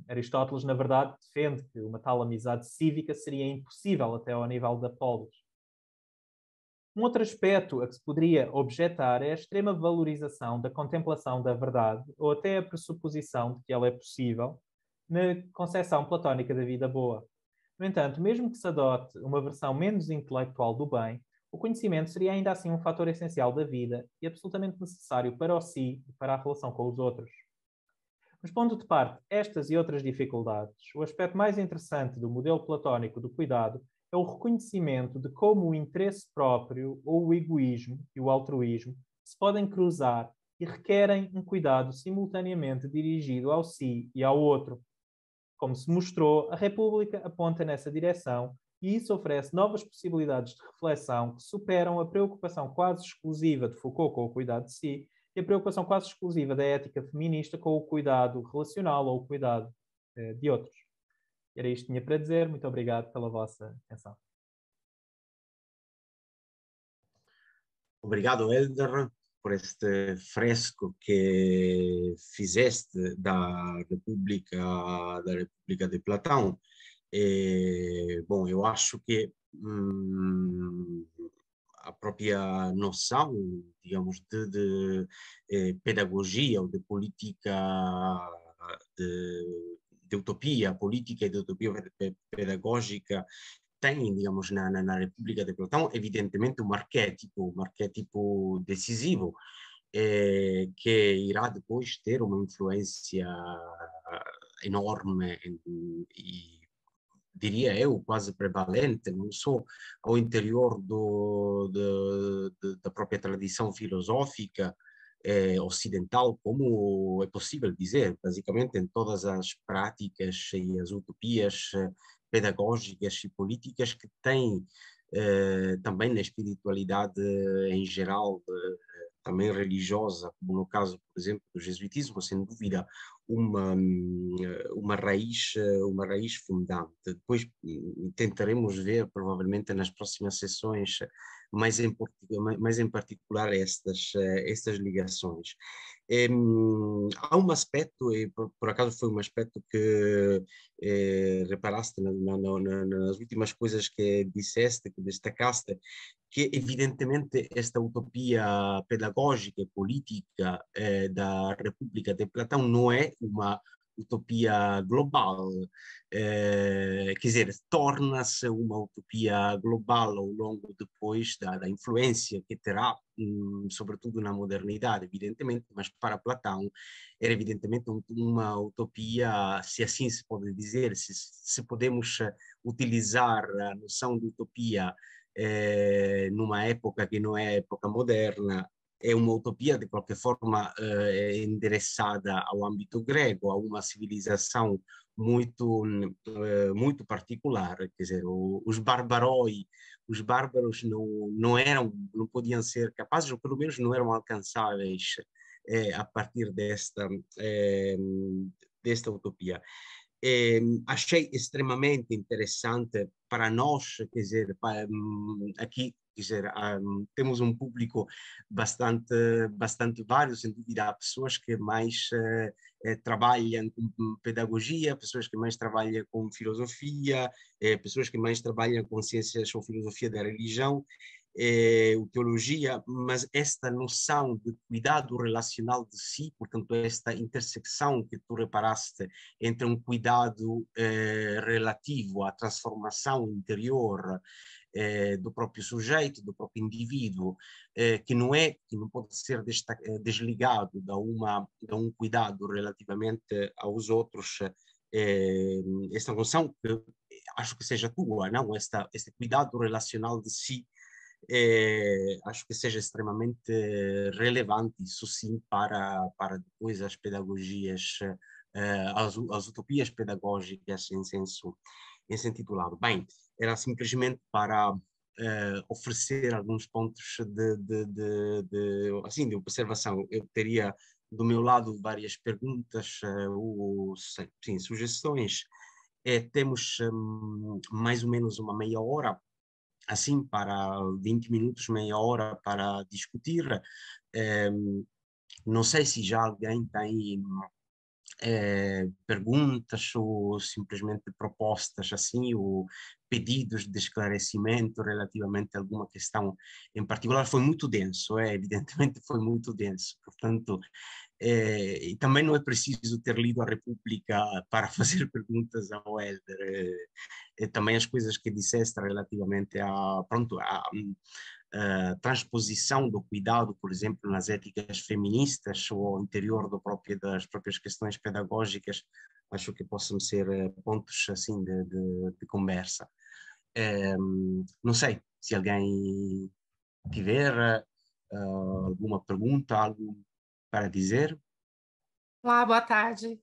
Speaker 2: Aristóteles, na verdade, defende que uma tal amizade cívica seria impossível até ao nível da polis. Um outro aspecto a que se poderia objetar é a extrema valorização da contemplação da verdade, ou até a pressuposição de que ela é possível, na concepção platónica da vida boa. No entanto, mesmo que se adote uma versão menos intelectual do bem, o conhecimento seria ainda assim um fator essencial da vida e absolutamente necessário para o si e para a relação com os outros. Mas pondo de parte estas e outras dificuldades, o aspecto mais interessante do modelo platónico do cuidado é o reconhecimento de como o interesse próprio, ou o egoísmo e o altruísmo se podem cruzar e requerem um cuidado simultaneamente dirigido ao si e ao outro. Como se mostrou, a República aponta nessa direção e isso oferece novas possibilidades de reflexão que superam a preocupação quase exclusiva de Foucault com o cuidado de si e a preocupação quase exclusiva da ética feminista com o cuidado relacional ou o cuidado de outros. Era isto que tinha para dizer. Muito obrigado pela vossa atenção.
Speaker 1: Obrigado, Elder, por este fresco que fizeste da República de Platão. Bom, eu acho que a própria noção, digamos, de pedagogia ou de política de utopia política e de utopia pedagógica tem, digamos, na República de Platão, evidentemente um arquétipo decisivo, que irá depois ter uma influência enorme e, diria eu, quase prevalente, não só ao interior da própria tradição filosófica ocidental, como é possível dizer, basicamente em todas as práticas e as utopias pedagógicas e políticas que têm também na espiritualidade em geral, também religiosa, como no caso, por exemplo, do jesuitismo, sem dúvida, uma, uma raiz fundante. Depois tentaremos ver, provavelmente, nas próximas sessões, mais em particular estas ligações. Há um aspecto, e por acaso foi um aspecto que reparaste nas últimas coisas que disseste, que destacaste, que evidentemente esta utopia pedagógica e política da República de Platão não é uma utopia global, quer dizer, torna-se uma utopia global ao longo depois da influência que terá, sobretudo na modernidade, evidentemente, mas para Platão era evidentemente uma utopia, se assim se pode dizer, se podemos utilizar a noção de utopia numa época que não é a época moderna, é uma utopia, de qualquer forma, endereçada ao âmbito grego, a uma civilização muito particular, quer dizer, os bárbaros não podiam ser capazes, ou pelo menos não eram alcançáveis a partir desta utopia. Achei extremamente interessante para nós, quer dizer, aqui, quer dizer, temos um público bastante vário, sem dúvida, há pessoas que mais trabalham com pedagogia, pessoas que mais trabalham com filosofia, pessoas que mais trabalham com ciências ou filosofia da religião, teologia, mas esta noção de cuidado relacional de si, portanto, esta intersecção que tu reparaste entre um cuidado relativo à transformação interior do próprio sujeito, do próprio indivíduo, que não pode ser desligado de um cuidado relativamente aos outros, esta noção que acho que seja tua, não? Este cuidado relacional de si, acho que seja extremamente relevante, isso sim, para depois as pedagogias, as utopias pedagógicas em sentido largo. Bem, era simplesmente para oferecer alguns pontos assim, de observação. Eu teria do meu lado várias perguntas, sim, sugestões. Temos mais ou menos uma meia hora, assim, para 20 minutos, meia hora para discutir. Não sei se já alguém tem perguntas ou simplesmente propostas, assim, ou pedidos de esclarecimento relativamente a alguma questão em particular. Foi muito denso, evidentemente foi muito denso, portanto, e também não é preciso ter lido a República para fazer perguntas ao Hélder. Também as coisas que disseste relativamente a transposição do cuidado, por exemplo, nas éticas feministas ou ao interior das próprias questões pedagógicas, acho que possam ser pontos assim de conversa. Não sei se alguém tiver alguma pergunta, algo para dizer.
Speaker 3: Olá, boa tarde.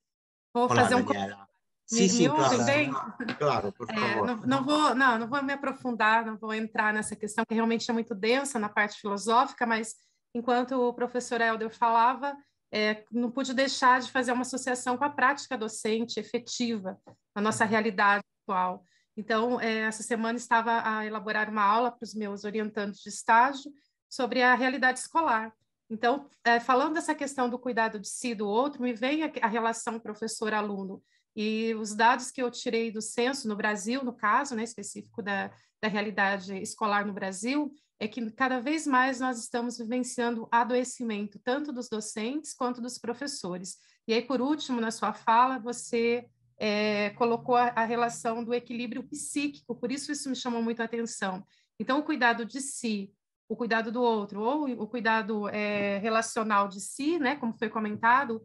Speaker 3: Vou
Speaker 1: Olá,
Speaker 3: fazer
Speaker 1: Daniela.
Speaker 3: Me,
Speaker 1: Sim,
Speaker 3: me
Speaker 1: claro,
Speaker 3: ouvem bem?
Speaker 1: claro, por favor.
Speaker 3: Não vou me aprofundar, não vou entrar nessa questão que realmente é muito densa na parte filosófica, mas enquanto o professor Hélder falava, não pude deixar de fazer uma associação com a prática docente efetiva na nossa realidade atual. Então, essa semana estava a elaborar uma aula para os meus orientandos de estágio sobre a realidade escolar. Então, falando dessa questão do cuidado de si e do outro, me vem a relação professor-aluno. E os dados que eu tirei do censo no Brasil, no caso, né, específico da realidade escolar no Brasil, é que cada vez mais nós estamos vivenciando adoecimento, tanto dos docentes quanto dos professores. E aí, por último, na sua fala, você colocou a relação do equilíbrio psíquico, por isso me chamou muito a atenção. Então, o cuidado de si, o cuidado do outro, ou o cuidado relacional de si, né, como foi comentado,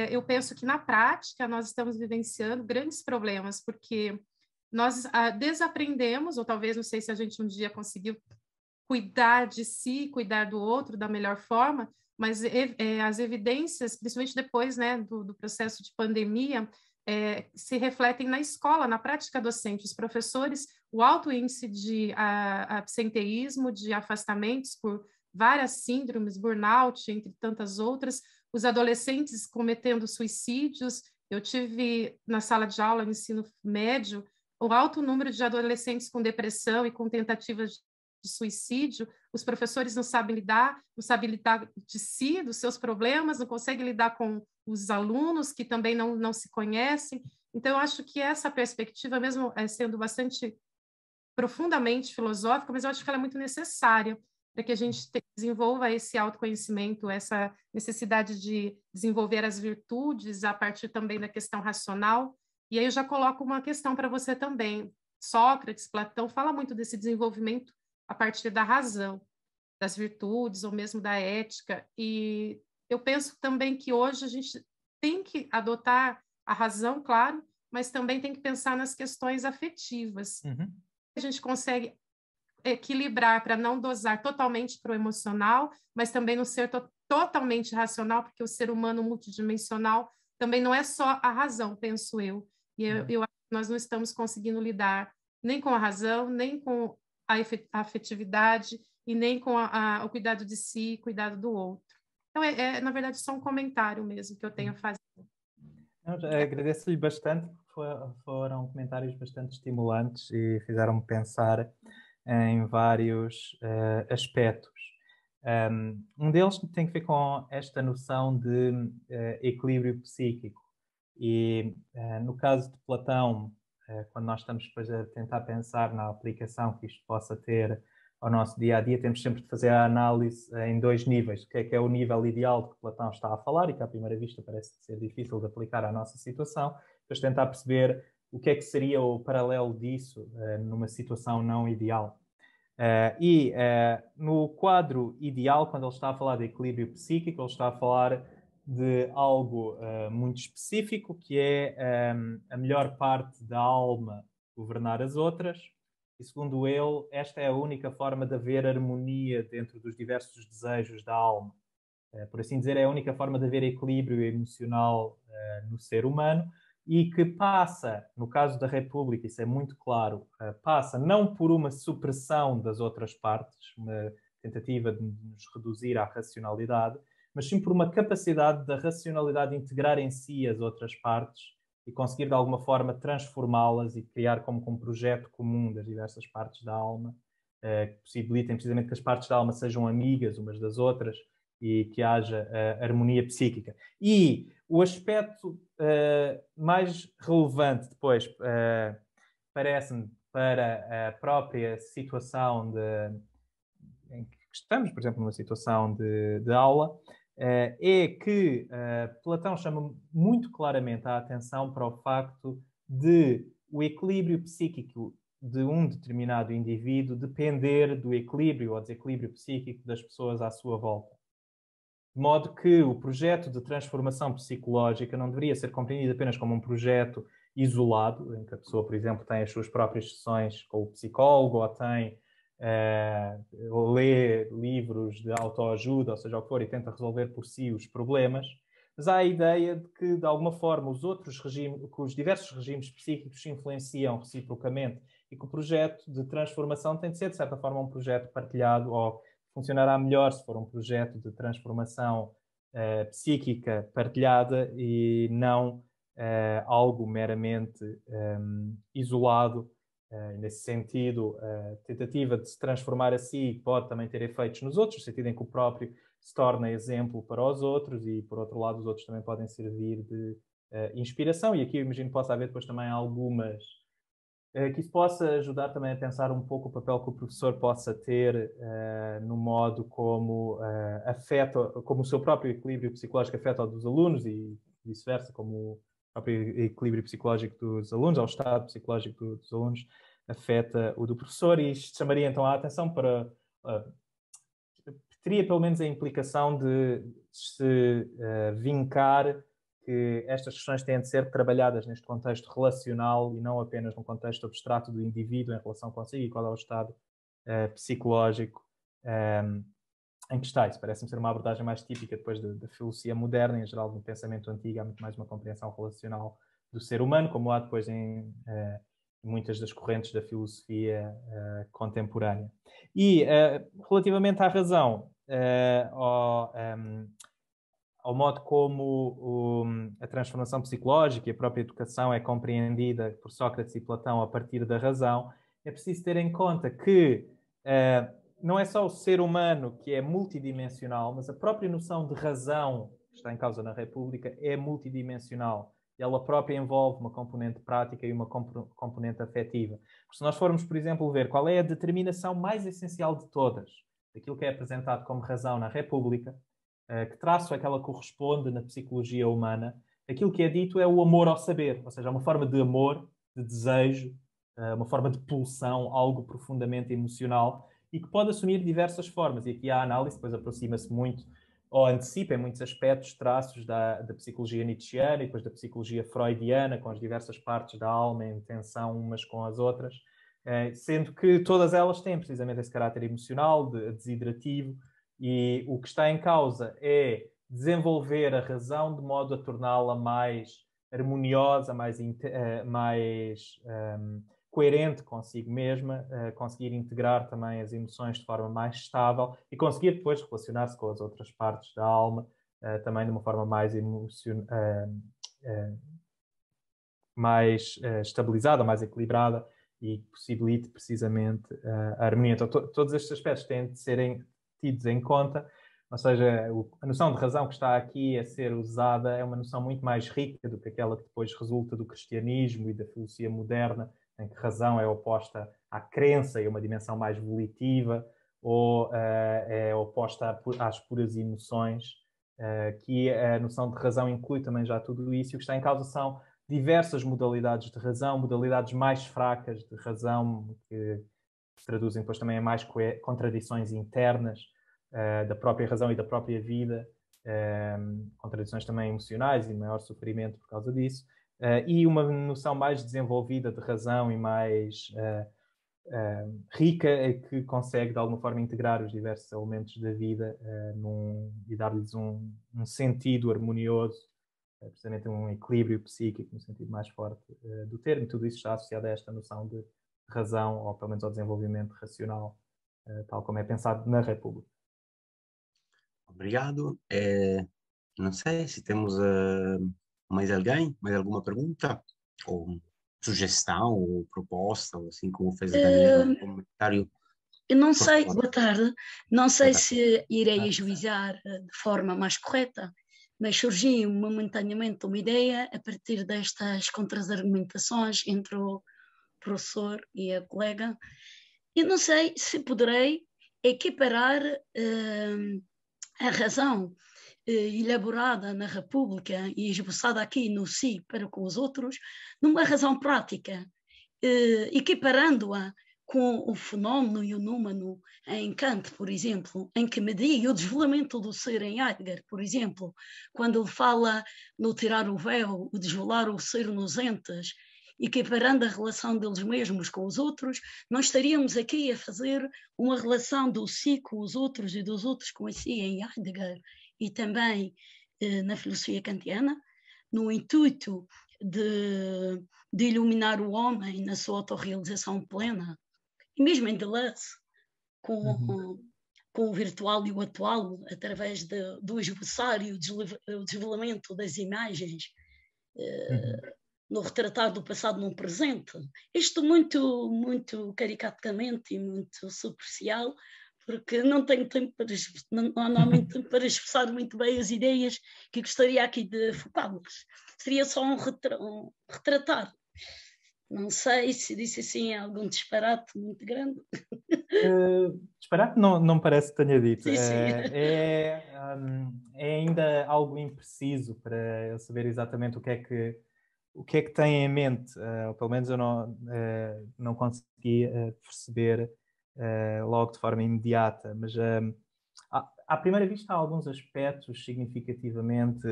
Speaker 3: eu penso que na prática nós estamos vivenciando grandes problemas, porque nós desaprendemos, ou talvez, não sei se a gente um dia conseguiu cuidar de si, cuidar do outro da melhor forma, mas as evidências, principalmente depois, né, do processo de pandemia, se refletem na escola, na prática docente. Os professores, o alto índice de absenteísmo, de afastamentos por várias síndromes, burnout, entre tantas outras, os adolescentes cometendo suicídios. Eu tive na sala de aula, no ensino médio, o alto número de adolescentes com depressão e com tentativas de suicídio. Os professores não sabem lidar de si, dos seus problemas, não conseguem lidar com os alunos que também não se conhecem. Então, eu acho que essa perspectiva, mesmo sendo bastante profundamente filosófica, mas eu acho que ela é muito necessária para que a gente desenvolva esse autoconhecimento, essa necessidade de desenvolver as virtudes a partir também da questão racional. E aí eu já coloco uma questão para você também. Sócrates, Platão, fala muito desse desenvolvimento a partir da razão, das virtudes ou mesmo da ética. E eu penso também que hoje a gente tem que adotar a razão, claro, mas também tem que pensar nas questões afetivas. A gente consegue equilibrar para não dosar totalmente para o emocional, mas também não ser totalmente racional, porque o ser humano multidimensional também não é só a razão, penso eu. E eu acho que nós não estamos conseguindo lidar nem com a razão, nem com a afetividade e nem com o cuidado de si, cuidado do outro. Então, na verdade, só um comentário mesmo que eu tenho a fazer.
Speaker 2: Agradeço-lhe bastante, foram comentários bastante estimulantes e fizeram-me pensar em vários aspectos. Um deles tem a ver com esta noção de equilíbrio psíquico. E no caso de Platão, quando nós estamos depois a tentar pensar na aplicação que isto possa ter ao nosso dia-a-dia, temos sempre de fazer a análise em dois níveis. O que é o nível ideal de que Platão está a falar e que à primeira vista parece ser difícil de aplicar à nossa situação. Depois tentar perceber o que é que seria o paralelo disso numa situação não ideal. No quadro ideal, quando ele está a falar de equilíbrio psíquico, ele está a falar de algo muito específico, que é a melhor parte da alma governar as outras. E, segundo ele, esta é a única forma de haver harmonia dentro dos diversos desejos da alma. Por assim dizer, é a única forma de haver equilíbrio emocional no ser humano e que passa, no caso da República, isso é muito claro, passa não por uma supressão das outras partes, uma tentativa de nos reduzir à racionalidade, mas sim por uma capacidade da racionalidade de integrar em si as outras partes e conseguir, de alguma forma, transformá-las e criar como um projeto comum das diversas partes da alma, que possibilitem precisamente que as partes da alma sejam amigas umas das outras e que haja harmonia psíquica. E o aspecto mais relevante depois, parece-me, para a própria situação em que estamos, por exemplo, numa situação de aula, é que Platão chama muito claramente a atenção para o facto de o equilíbrio psíquico de um determinado indivíduo depender do equilíbrio ou desequilíbrio psíquico das pessoas à sua volta. De modo que o projeto de transformação psicológica não deveria ser compreendido apenas como um projeto isolado, em que a pessoa, por exemplo, tem as suas próprias sessões com o psicólogo ou tem lê livros de autoajuda, ou seja o que for, e tenta resolver por si os problemas, mas há a ideia de que, de alguma forma, que os diversos regimes psíquicos se influenciam reciprocamente e que o projeto de transformação tem de ser, de certa forma, um projeto partilhado, ou funcionará melhor se for um projeto de transformação psíquica partilhada e não algo meramente isolado. Nesse sentido, a tentativa de se transformar a si pode também ter efeitos nos outros, no sentido em que o próprio se torna exemplo para os outros e, por outro lado, os outros também podem servir de inspiração. E aqui eu imagino que possa haver depois também algumas que isso possa ajudar também a pensar um pouco o papel que o professor possa ter no modo como afeta, como o seu próprio equilíbrio psicológico afeta o dos alunos e vice-versa, como o próprio equilíbrio psicológico dos alunos, ou o estado psicológico dos alunos, afeta o do professor. E isto chamaria então a atenção para... teria pelo menos a implicação de se vincar que estas questões têm de ser trabalhadas neste contexto relacional e não apenas no contexto abstrato do indivíduo em relação consigo e qual é o estado psicológico em que está. Isso parece-me ser uma abordagem mais típica depois da filosofia moderna, em geral, do pensamento antigo. Há muito mais uma compreensão relacional do ser humano, como há depois em muitas das correntes da filosofia contemporânea. E, relativamente à razão, ao modo como a transformação psicológica e a própria educação é compreendida por Sócrates e Platão a partir da razão, é preciso ter em conta que não é só o ser humano que é multidimensional, mas a própria noção de razão que está em causa na República é multidimensional. e ela própria envolve uma componente prática e uma componente afetiva. Porque se nós formos, por exemplo, ver qual é a determinação mais essencial de todas, daquilo que é apresentado como razão na República, que traço é que ela corresponde na psicologia humana, aquilo que é dito é o amor ao saber, ou seja, uma forma de amor, de desejo, uma forma de pulsão, algo profundamente emocional, e que pode assumir diversas formas. E aqui a análise depois aproxima-se muito, ou antecipa em muitos aspectos, traços da psicologia nietzschiana e depois da psicologia freudiana, com as diversas partes da alma em tensão umas com as outras, sendo que todas elas têm precisamente esse caráter emocional, desiderativo, e o que está em causa é desenvolver a razão de modo a torná-la mais harmoniosa, mais coerente consigo mesma, conseguir integrar também as emoções de forma mais estável e conseguir depois relacionar-se com as outras partes da alma também de uma forma mais estabilizada, mais equilibrada e que possibilite precisamente a harmonia. Então, todos estes aspectos têm de serem tidos em conta, ou seja, a noção de razão que está aqui a ser usada é uma noção muito mais rica do que aquela que depois resulta do cristianismo e da filosofia moderna, em que razão é oposta à crença e uma dimensão mais volitiva, ou é oposta às puras emoções, que a noção de razão inclui também já tudo isso, e o que está em causa são diversas modalidades de razão, modalidades mais fracas de razão, que se traduzem depois também em mais contradições internas da própria razão e da própria vida, contradições também emocionais e maior sofrimento por causa disso, e uma noção mais desenvolvida de razão e mais rica, que consegue de alguma forma integrar os diversos elementos da vida e dar-lhes um sentido harmonioso, precisamente um equilíbrio psíquico no sentido mais forte do termo. Tudo isso está associado a esta noção de razão, ou pelo menos ao desenvolvimento racional, tal como é pensado na República.
Speaker 1: Obrigado. Não sei se temos mais alguém, mais alguma pergunta, ou sugestão, ou proposta, ou assim como fez a Danila, um comentário.
Speaker 4: Eu não sei, boa tarde, não sei
Speaker 1: Boa tarde.
Speaker 4: se irei ajuizar de forma mais correta, mas surgiu momentaneamente uma ideia a partir destas contra-argumentações entre o professor e a colega. Eu não sei se poderei equiparar a razão elaborada na República e esboçada aqui no Si para com os outros, numa razão prática, equiparando-a com o fenómeno e o númeno em Kant, por exemplo, em que media o desvelamento do ser em Heidegger, por exemplo, quando ele fala no tirar o véu, o desvelar o ser nos entes, equiparando a relação deles mesmos com os outros, nós estaríamos aqui a fazer uma relação do si com os outros e dos outros com a si em Heidegger e também na filosofia kantiana, no intuito de iluminar o homem na sua autorrealização plena. E mesmo em Deleuze, com o virtual e o atual, através do esboçar e o desvelamento das imagens, no retratar do passado num presente. Isto muito, muito caricaticamente e muito superficial, porque não tenho tempo não há muito tempo para expressar muito bem as ideias que gostaria aqui de focá-las. Seria só um retratar. Não sei se disse assim algum disparate muito grande.
Speaker 2: Disparate não parece que tenha dito.
Speaker 4: Sim, sim.
Speaker 2: É ainda algo impreciso para eu saber exatamente o que é que tem em mente. Ou pelo menos eu não consegui perceber logo de forma imediata. Mas à primeira vista há alguns aspectos significativamente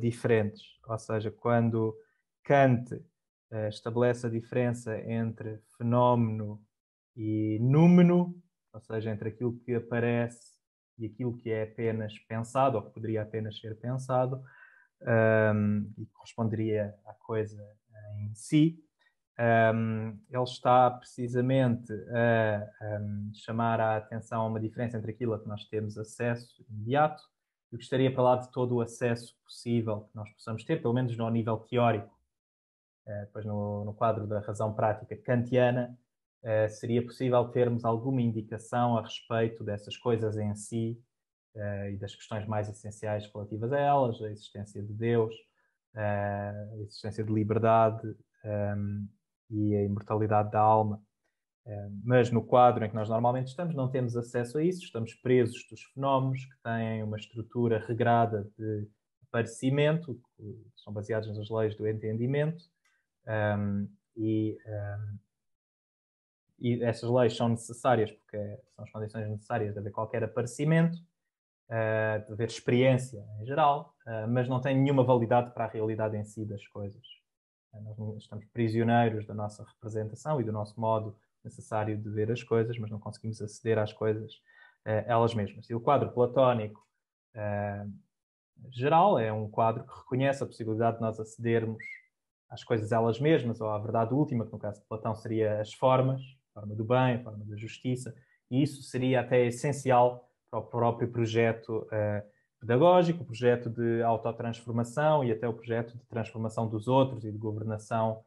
Speaker 2: diferentes. Ou seja, quando Kant estabelece a diferença entre fenómeno e númeno, ou seja, entre aquilo que aparece e aquilo que é apenas pensado, ou que poderia apenas ser pensado, e corresponderia à coisa em si, ele está precisamente a chamar a atenção a uma diferença entre aquilo a que nós temos acesso imediato e o que estaria para lá de todo o acesso possível que nós possamos ter, pelo menos no nível teórico. Depois no quadro da razão prática kantiana, seria possível termos alguma indicação a respeito dessas coisas em si e das questões mais essenciais relativas a elas, a existência de Deus, a existência de liberdade e a imortalidade da alma. Mas no quadro em que nós normalmente estamos, não temos acesso a isso, estamos presos dos fenómenos que têm uma estrutura regrada de aparecimento, que são baseados nas leis do entendimento, e essas leis são necessárias porque são as condições necessárias de haver qualquer aparecimento, de haver experiência em geral, mas não tem nenhuma validade para a realidade em si das coisas. Nós estamos prisioneiros da nossa representação e do nosso modo necessário de ver as coisas, mas não conseguimos aceder às coisas elas mesmas. E o quadro platónico geral é um quadro que reconhece a possibilidade de nós acedermos às coisas elas mesmas, ou à verdade última, que no caso de Platão seria as formas, a forma do bem, a forma da justiça, e isso seria até essencial para o próprio projeto pedagógico, o projeto de autotransformação e até o projeto de transformação dos outros e de governação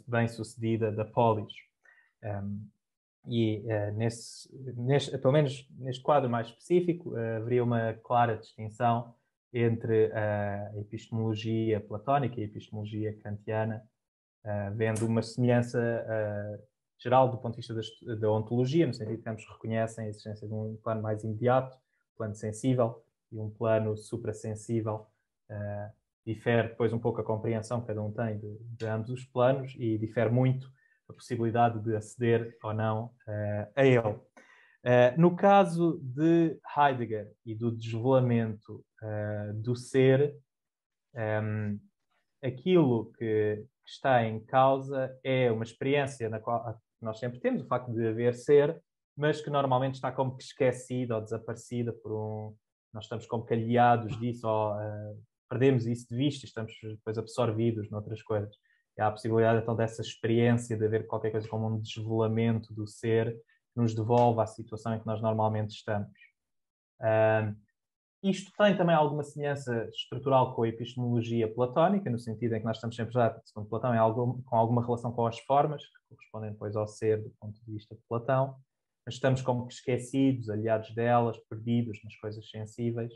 Speaker 2: bem-sucedida da polis. Pelo menos neste quadro mais específico, haveria uma clara distinção entre a epistemologia platónica e a epistemologia kantiana, vendo uma semelhança geral do ponto de vista da ontologia, no sentido que ambos reconhecem a existência de um plano mais imediato, um plano sensível, e um plano suprassensível. Difere depois um pouco a compreensão que cada um tem de ambos os planos e difere muito a possibilidade de aceder ou não a ele. No caso de Heidegger e do desvelamento do ser, aquilo que está em causa é uma experiência na qual nós sempre temos, o facto de haver ser, mas que normalmente está como que esquecida ou desaparecida nós estamos como que aliados disso, ou perdemos isso de vista e estamos depois absorvidos noutras coisas. E há a possibilidade então dessa experiência de haver qualquer coisa como um desvelamento do ser que nos devolve à situação em que nós normalmente estamos. Isto tem também alguma semelhança estrutural com a epistemologia platónica, no sentido em que nós estamos sempre já, segundo Platão, com alguma relação com as formas, que correspondem depois ao ser do ponto de vista de Platão, mas estamos como que esquecidos, aliados delas, perdidos nas coisas sensíveis,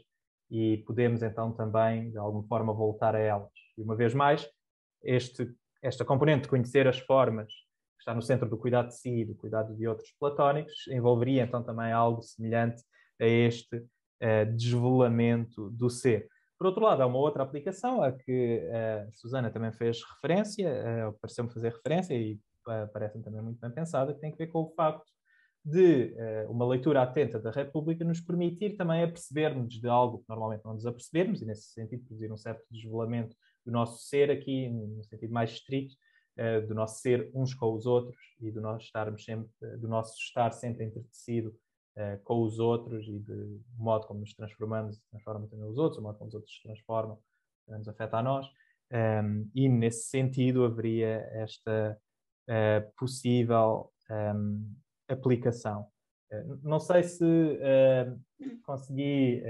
Speaker 2: e podemos então também, de alguma forma, voltar a elas. E uma vez mais, esta componente de conhecer as formas, que está no centro do cuidado de si e do cuidado de outros platónicos, envolveria então também algo semelhante a este desvelamento do ser. Por outro lado, há uma outra aplicação a que a Susana também fez referência, pareceu-me fazer referência e parece-me também muito bem pensada, que tem a ver com o facto de uma leitura atenta da República nos permitir também aperceber-nos de algo que normalmente não nos apercebermos, e nesse sentido produzir um certo desvelamento do nosso ser aqui, no sentido mais estrito, do nosso ser uns com os outros e do nosso estar sempre entretecido com os outros e do modo como nos transformamos e transformam também os outros, o modo como os outros se transformam, nos afeta a nós. E nesse sentido haveria esta possível aplicação. Não sei se consegui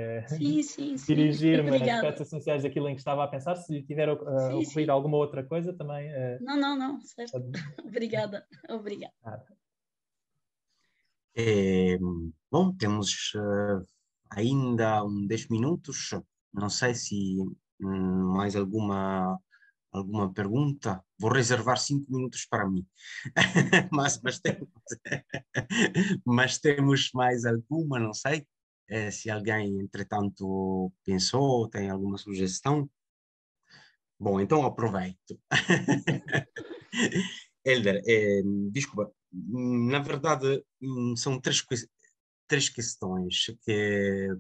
Speaker 2: dirigir-me a aspectos essenciais daquilo em que estava a pensar. Se lhe tiver ocorrido alguma outra coisa também...
Speaker 4: Não, certo. Obrigada.
Speaker 1: Bom, temos ainda 10 minutos. Não sei se mais alguma pergunta. Vou reservar 5 minutos para mim. mas temos mais alguma, não sei. Se alguém, entretanto, pensou, tem alguma sugestão. Bom, então aproveito. Hélder, desculpa, na verdade são três questões que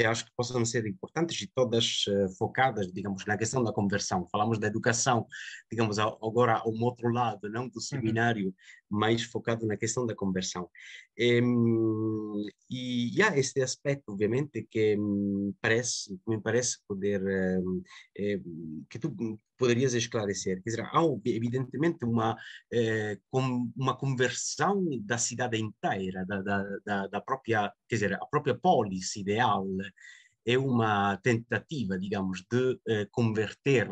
Speaker 1: acho que possam ser importantes e todas focadas, digamos, na questão da conversão. Falamos da educação, digamos, agora ao outro lado, não do seminário, mas focado na questão da conversão. E há este aspecto, obviamente, que me parece poder, que tu poderias esclarecer. Quer dizer, há evidentemente uma conversão da cidade inteira, da própria, quer dizer, a própria polis ideal é uma tentativa, digamos, de converter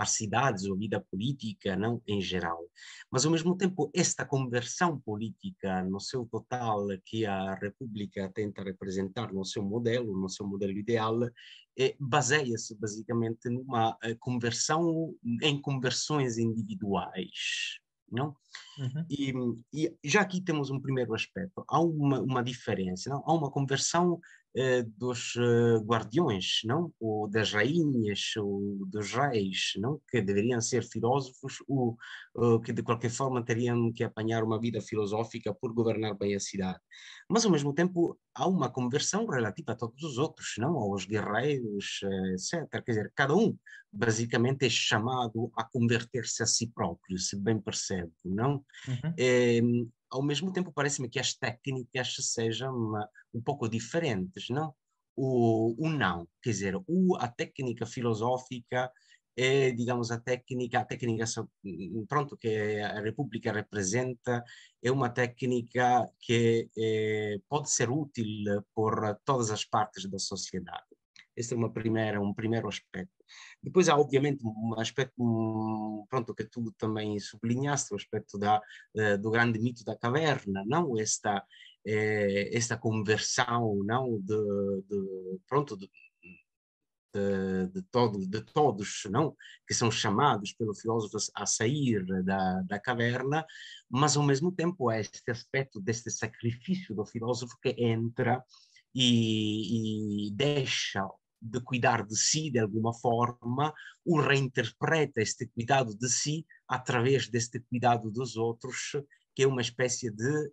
Speaker 1: às cidades ou à vida política, não, em geral. Mas, ao mesmo tempo, esta conversão política no seu total que a República tenta representar no seu modelo ideal, baseia-se basicamente numa conversão em conversões individuais, não?
Speaker 2: Uhum.
Speaker 1: E já aqui temos um primeiro aspecto. Há uma diferença, não? Há uma conversão dos guardiões, não? Ou das rainhas, ou dos reis, não? Que deveriam ser filósofos, ou que de qualquer forma teriam que apanhar uma vida filosófica por governar bem a cidade. Mas, ao mesmo tempo, há uma conversão relativa a todos os outros, não? Aos guerreiros, etc. Quer dizer, cada um basicamente é chamado a converter-se a si próprio, se bem percebe, não?
Speaker 2: Uhum.
Speaker 1: Ao mesmo tempo, parece-me que as técnicas sejam um pouco diferentes, não? O não, quer dizer, a técnica filosófica é, digamos, a técnica, pronto, que a República representa, é uma técnica que pode ser útil por todas as partes da sociedade. Esse é um primeiro aspecto. Depois há, obviamente, um aspecto, pronto, que tu também sublinhaste, o aspecto do grande mito da caverna, não? Esta conversão, não? Pronto, de todos, não? Que são chamados pelo filósofo a sair da caverna, mas ao mesmo tempo há este aspecto deste sacrifício do filósofo que entra e deixa de cuidar de si de alguma forma, o reinterpreta este cuidado de si através deste cuidado dos outros, que é uma espécie de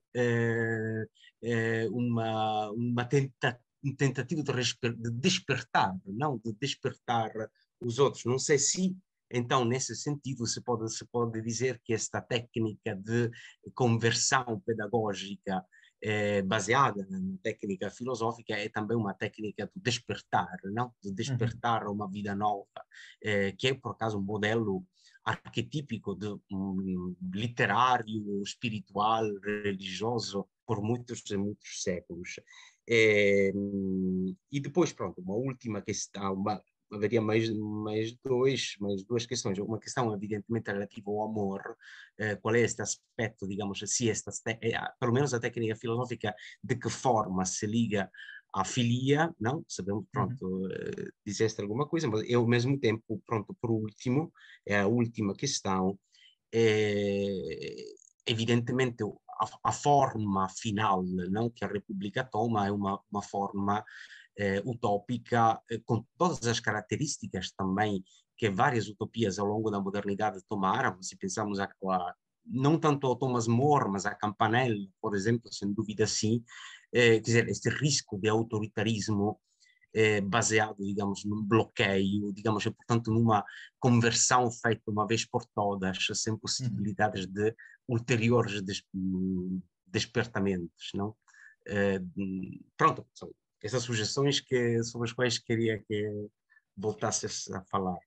Speaker 1: uma tentativa de despertar, não de despertar os outros. Não sei se, então, nesse sentido, se pode dizer que esta técnica de conversão pedagógica baseada na técnica filosófica é também uma técnica de despertar, não? De despertar a uma vida nova, que é, por acaso, um modelo arquetípico literário, espiritual, religioso, por muitos e muitos séculos. E depois, pronto, uma última questão, haveria mais duas questões. Uma questão, evidentemente, relativa ao amor. Qual é este aspecto, digamos assim, pelo menos a técnica filosófica, de que forma se liga à filia, não? Sabemos, pronto, disseste alguma coisa, mas ao mesmo tempo, pronto, por último, é a última questão, evidentemente, a forma final, não, que a República toma é uma forma utópica, com todas as características também que várias utopias ao longo da modernidade tomaram. Se pensamos não tanto ao Thomas More, mas a Campanella, por exemplo, sem dúvida sim, quer dizer, este risco de autoritarismo baseado, digamos, num bloqueio, digamos, e, portanto, numa conversão feita uma vez por todas, sem possibilidades de ulteriores despertamentos, não? Pronto, são essas sugestões sobre as quais queria que voltasses a falar.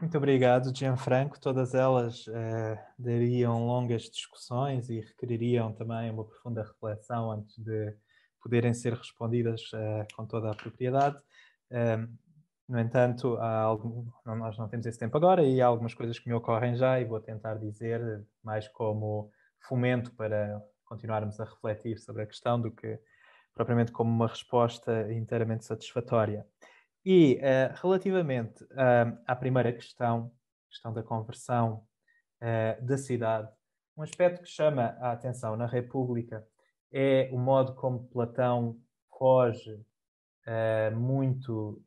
Speaker 2: Muito obrigado, Gianfranco. Todas elas dariam longas discussões e requereriam também uma profunda reflexão antes de poderem ser respondidas com toda a propriedade. No entanto, nós não temos esse tempo agora e há algumas coisas que me ocorrem já e vou tentar dizer mais como fomento para continuarmos a refletir sobre a questão do que propriamente como uma resposta inteiramente satisfatória. E relativamente à primeira questão da conversão da cidade, um aspecto que chama a atenção na República é o modo como Platão foge muito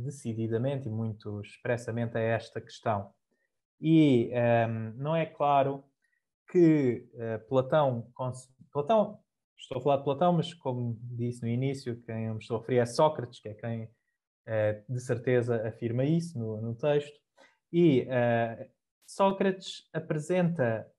Speaker 2: decididamente e muito expressamente a esta questão. E não é claro que Platão, estou a falar de Platão, mas como disse no início, quem eu me estou a referir é Sócrates, que é quem de certeza afirma isso no texto. E Sócrates apresenta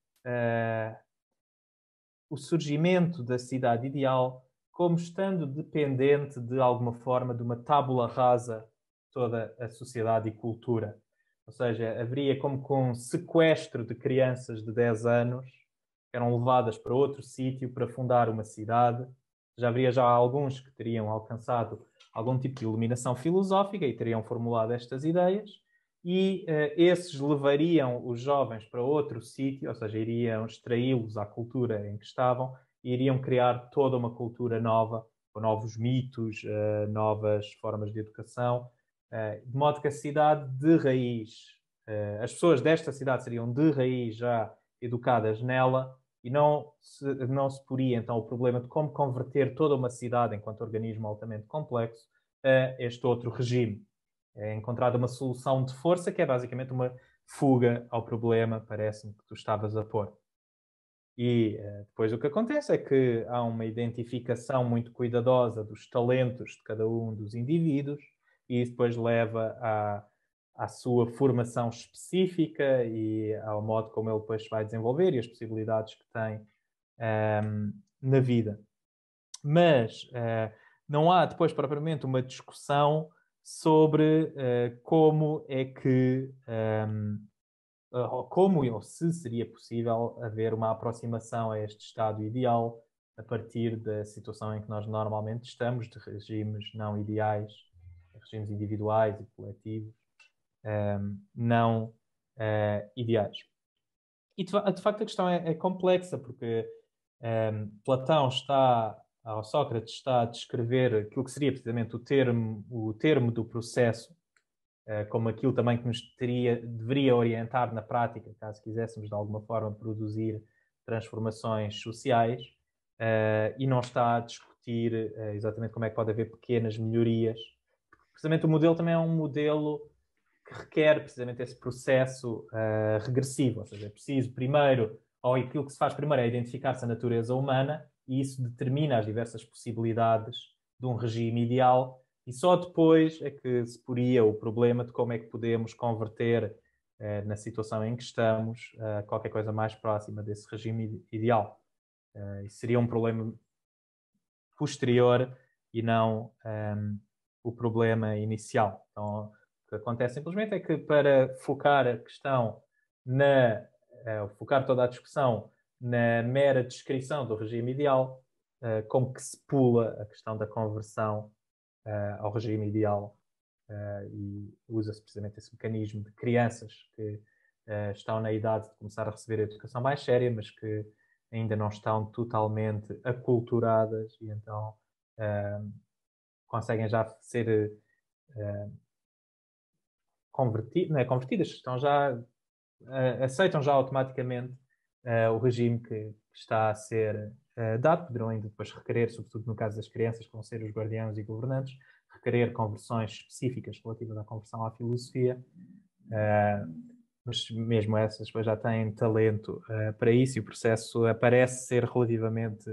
Speaker 2: o surgimento da cidade ideal como estando dependente de alguma forma de uma tábula rasa de toda a sociedade e cultura. Ou seja, haveria como que um sequestro de crianças de 10 anos que eram levadas para outro sítio para fundar uma cidade. Haveria já alguns que teriam alcançado algum tipo de iluminação filosófica e teriam formulado estas ideias. e esses levariam os jovens para outro sítio, ou seja, iriam extraí-los à cultura em que estavam e iriam criar toda uma cultura nova, com novos mitos, novas formas de educação, de modo que a cidade de raiz, as pessoas desta cidade seriam de raiz já educadas nela e não se poria então o problema de como converter toda uma cidade enquanto organismo altamente complexo a este outro regime. É encontrada uma solução de força que é basicamente uma fuga ao problema, parece-me, que tu estavas a pôr. E depois o que acontece é que há uma identificação muito cuidadosa dos talentos de cada um dos indivíduos e isso depois leva à sua formação específica e ao modo como ele depois se vai desenvolver e as possibilidades que tem na vida. Mas não há depois propriamente uma discussão sobre como é que como ou se seria possível haver uma aproximação a este estado ideal a partir da situação em que nós normalmente estamos, de regimes não ideais, regimes individuais e coletivos, não ideais. E de facto a questão é complexa, porque Platão ou Sócrates está a descrever aquilo que seria precisamente o termo do processo, como aquilo também que nos deveria orientar na prática, caso quiséssemos de alguma forma produzir transformações sociais, e não está a discutir exatamente como é que pode haver pequenas melhorias. Precisamente o modelo também é um modelo que requer precisamente esse processo regressivo, ou seja, é preciso primeiro, ou aquilo que se faz primeiro é identificar-se a natureza humana, e isso determina as diversas possibilidades de um regime ideal, e só depois é que se poria o problema de como é que podemos converter na situação em que estamos qualquer coisa mais próxima desse regime ideal. Isso seria um problema posterior e não o problema inicial. Então, o que acontece simplesmente é que para focar a questão focar toda a discussão na mera descrição do regime ideal, como que se pula a questão da conversão ao regime ideal e usa-se precisamente esse mecanismo de crianças que estão na idade de começar a receber a educação mais séria, mas que ainda não estão totalmente aculturadas e então conseguem já ser convertidas, estão já aceitam já automaticamente o regime que está a ser dado. Poderão ainda depois requerer, sobretudo no caso das crianças, que vão ser os guardiãos e governantes, requerer conversões específicas relativas à conversão à filosofia, mas mesmo essas depois já têm talento para isso e o processo parece ser relativamente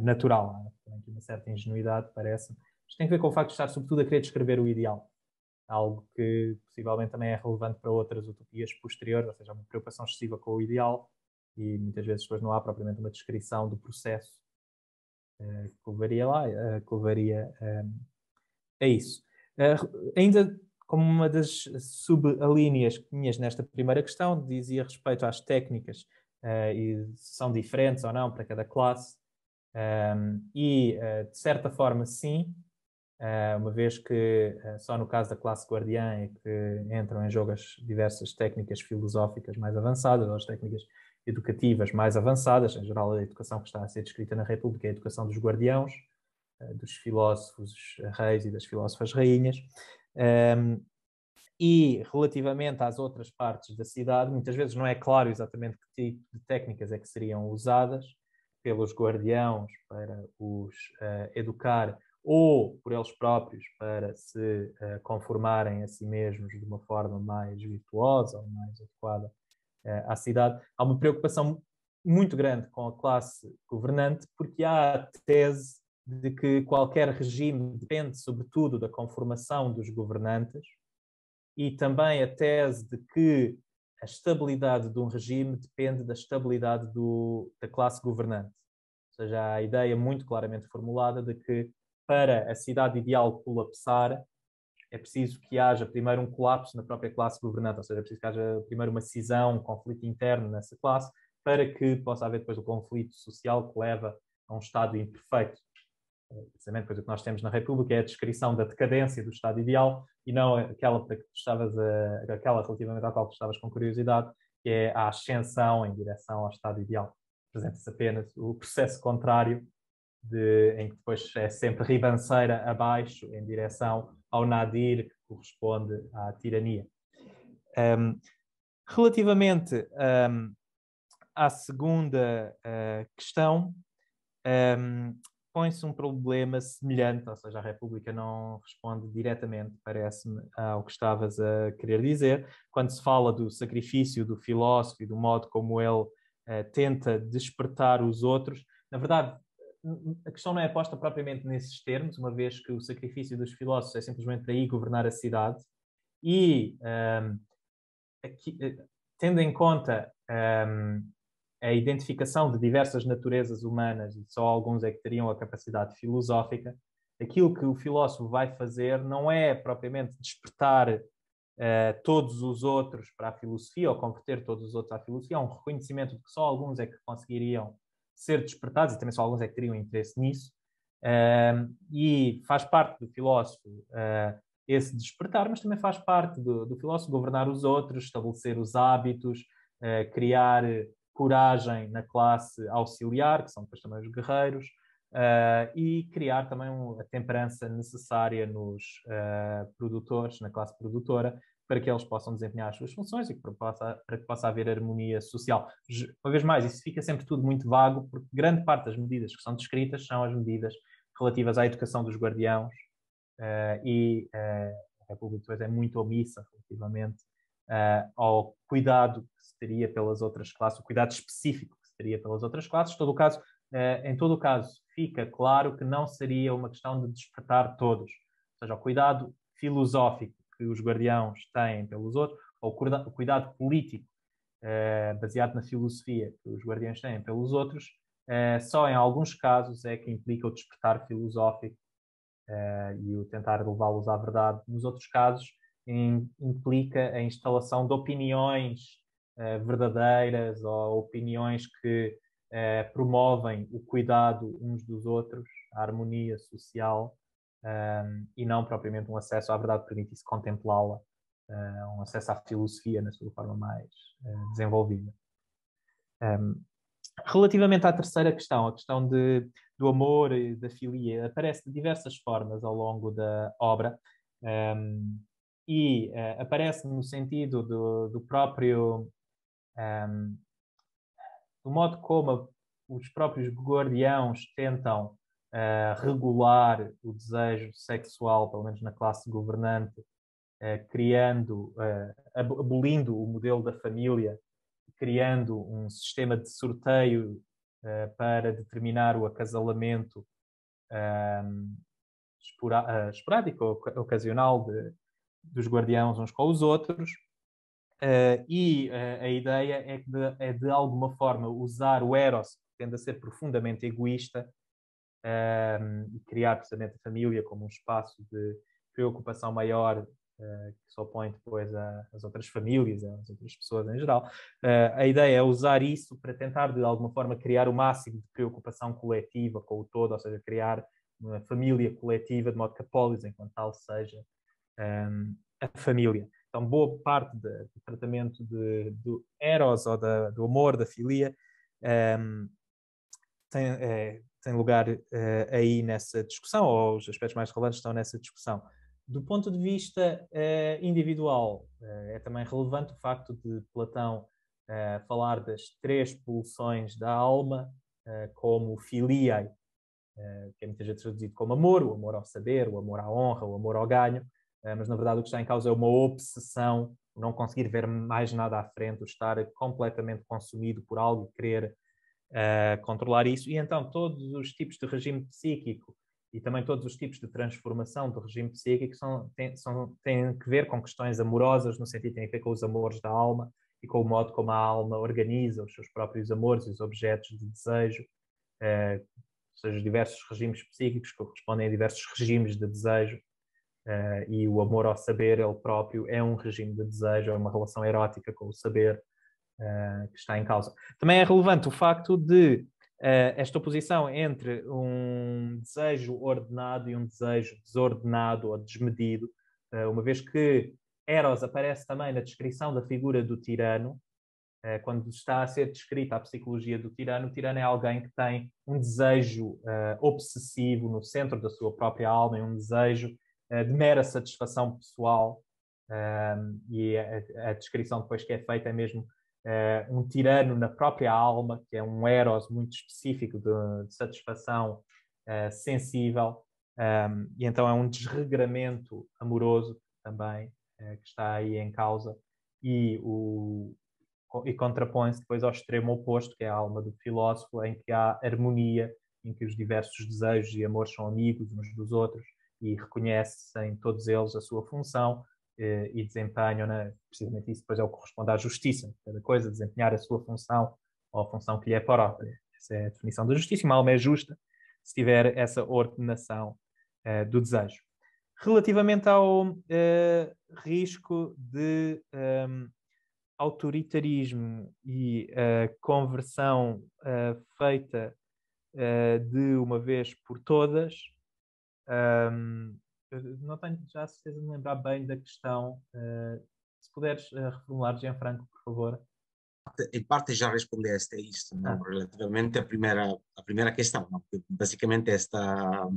Speaker 2: natural. Tem aqui uma certa ingenuidade, parece. Mas tem a ver com o facto de estar, sobretudo, a querer descrever o ideal. Algo que possivelmente também é relevante para outras utopias posteriores, ou seja, uma preocupação excessiva com o ideal e muitas vezes depois não há propriamente uma descrição do processo que levaria lá, que levaria a isso. Ainda como uma das subalíneas que tinhas nesta primeira questão, dizia respeito às técnicas e se são diferentes ou não para cada classe, e de certa forma sim, uma vez que só no caso da classe guardiã é que entram em jogo as diversas técnicas filosóficas mais avançadas, ou as técnicas educativas mais avançadas, em geral a educação que está a ser descrita na República é a educação dos guardiãos, dos filósofos reis e das filósofas rainhas. E relativamente às outras partes da cidade, muitas vezes não é claro exatamente que tipo de técnicas é que seriam usadas pelos guardiãos para os educar ou por eles próprios para se conformarem a si mesmos de uma forma mais virtuosa ou mais adequada à cidade. Há uma preocupação muito grande com a classe governante, porque há a tese de que qualquer regime depende, sobretudo, da conformação dos governantes e também a tese de que a estabilidade de um regime depende da estabilidade da classe governante. Ou seja, há a ideia muito claramente formulada de que para a cidade ideal colapsar, é preciso que haja primeiro um colapso na própria classe governante, ou seja, é preciso que haja primeiro uma cisão, um conflito interno nessa classe, para que possa haver depois o conflito social que leva a um estado imperfeito. precisamente, pois o que nós temos na República é a descrição da decadência do Estado ideal e não aquela relativamente à qual tu estavas com curiosidade, que é a ascensão em direção ao Estado ideal. Apresenta-se apenas o processo contrário, em que depois é sempre ribanceira abaixo, em direção ao nadir, que corresponde à tirania. Relativamente à segunda questão, põe-se um problema semelhante, ou seja, a República não responde diretamente, parece-me, ao que estavas a querer dizer, quando se fala do sacrifício do filósofo e do modo como ele tenta despertar os outros. Na verdade, a questão não é posta propriamente nesses termos, uma vez que o sacrifício dos filósofos é simplesmente para ir governar a cidade, e tendo em conta a identificação de diversas naturezas humanas, e só alguns é que teriam a capacidade filosófica, aquilo que o filósofo vai fazer não é propriamente despertar todos os outros para a filosofia, ou converter todos os outros à filosofia, é um reconhecimento de que só alguns é que conseguiriam ser despertados, e também só alguns é que teriam interesse nisso, e faz parte do filósofo esse despertar, mas também faz parte do filósofo governar os outros, estabelecer os hábitos, criar coragem na classe auxiliar, que são depois também os guerreiros, e criar também a temperança necessária nos produtores, na classe produtora, para que eles possam desempenhar as suas funções e para que possa haver harmonia social. Uma vez mais, isso fica sempre tudo muito vago, porque grande parte das medidas que são descritas são as medidas relativas à educação dos guardiãos, e a República depois é muito omissa relativamente ao cuidado que se teria pelas outras classes, o cuidado específico que se teria pelas outras classes. Em todo o caso, fica claro que não seria uma questão de despertar todos. Ou seja, o cuidado filosófico que os guardiãos têm pelos outros, ou o cuidado político baseado na filosofia que os guardiães têm pelos outros, só em alguns casos é que implica o despertar filosófico e o tentar levá-los à verdade. Nos outros casos, implica a instalação de opiniões verdadeiras, ou opiniões que promovem o cuidado uns dos outros, a harmonia social, e não propriamente um acesso à verdade que permitisse contemplá-la, um acesso à filosofia na sua forma mais desenvolvida. Relativamente à terceira questão, a questão do amor e da filia, aparece de diversas formas ao longo da obra, e aparece no sentido do próprio do modo como os próprios guardiãos tentam regular o desejo sexual, pelo menos na classe governante, abolindo o modelo da família, criando um sistema de sorteio para determinar o acasalamento esporádico, ocasional dos guardiãos uns com os outros. E a ideia é de alguma forma usar o Eros, que tende a ser profundamente egoísta, e criar precisamente a família como um espaço de preocupação maior, que se opõe depois às outras famílias, às outras pessoas em geral. A ideia é usar isso para tentar de alguma forma criar o máximo de preocupação coletiva com o todo, ou seja, criar uma família coletiva, de modo que a polis, enquanto tal, seja a família. Então, boa parte do tratamento do Eros, ou do amor, da filia, tem lugar aí nessa discussão, ou os aspectos mais relevantes estão nessa discussão. Do ponto de vista individual, é também relevante o facto de Platão falar das três pulsões da alma como filiae, que é muitas vezes traduzido como amor, o amor ao saber, o amor à honra, o amor ao ganho, mas na verdade o que está em causa é uma obsessão, o não conseguir ver mais nada à frente, o estar completamente consumido por algo e querer controlar isso. E então todos os tipos de regime psíquico e também todos os tipos de transformação do regime psíquico têm que ver com questões amorosas, no sentido que têm a ver com os amores da alma e com o modo como a alma organiza os seus próprios amores e os objetos de desejo, ou seja, diversos regimes psíquicos correspondem a diversos regimes de desejo, e o amor ao saber, ele próprio, é um regime de desejo, é uma relação erótica com o saber que está em causa. Também é relevante o facto de esta oposição entre um desejo ordenado e um desejo desordenado ou desmedido, uma vez que Eros aparece também na descrição da figura do tirano. Quando está a ser descrita a psicologia do tirano, o tirano é alguém que tem um desejo obsessivo no centro da sua própria alma, um desejo de mera satisfação pessoal, e a descrição depois que é feita é mesmo um tirano na própria alma, que é um eros muito específico de satisfação sensível, e então é um desregramento amoroso também que está aí em causa, e contrapõe-se depois ao extremo oposto, que é a alma do filósofo, em que há harmonia, em que os diversos desejos e amores são amigos uns dos outros e reconhecem todos eles a sua função e desempenham, precisamente isso depois é o que corresponde à justiça, cada coisa, desempenhar a sua função ou a função que lhe é própria. Essa é a definição da justiça. Uma alma é justa se tiver essa ordenação do desejo. Relativamente ao risco de autoritarismo e conversão feita de uma vez por todas, não tenho já a certeza de me lembrar bem da questão. Se puderes reformular, Gianfranco, por favor.
Speaker 1: Em parte já respondeste a isto, não? Relativamente à primeira questão, não? Porque basicamente esta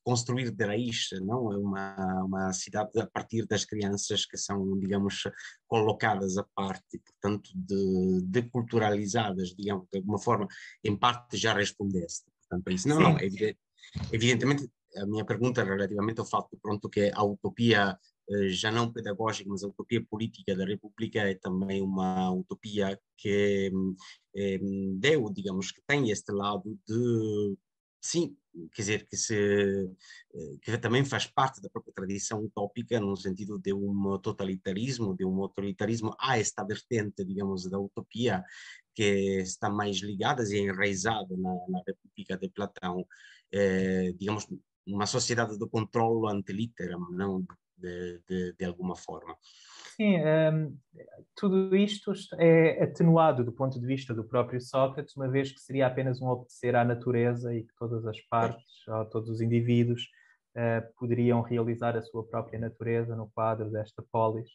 Speaker 1: construir de raiz, não é uma cidade a partir das crianças que são, digamos, colocadas à parte, portanto, deculturalizadas, digamos, de alguma forma. Em parte já respondeste, portanto, é isso. Não, evidentemente, a minha pergunta relativamente ao fato, pronto, que a utopia já não pedagógica, mas a utopia política da República é também uma utopia que deu, digamos, que tem este lado de, sim, quer dizer, que também faz parte da própria tradição utópica, no sentido de um totalitarismo, de um autoritarismo. Há esta vertente, digamos, da utopia que está mais ligada e enraizada na República de Platão, digamos, uma sociedade do controlo ante litteram, não de alguma forma.
Speaker 2: Sim, tudo isto é atenuado do ponto de vista do próprio Sócrates, uma vez que seria apenas um obedecer à natureza e que todas as partes, ou todos os indivíduos, poderiam realizar a sua própria natureza no quadro desta polis.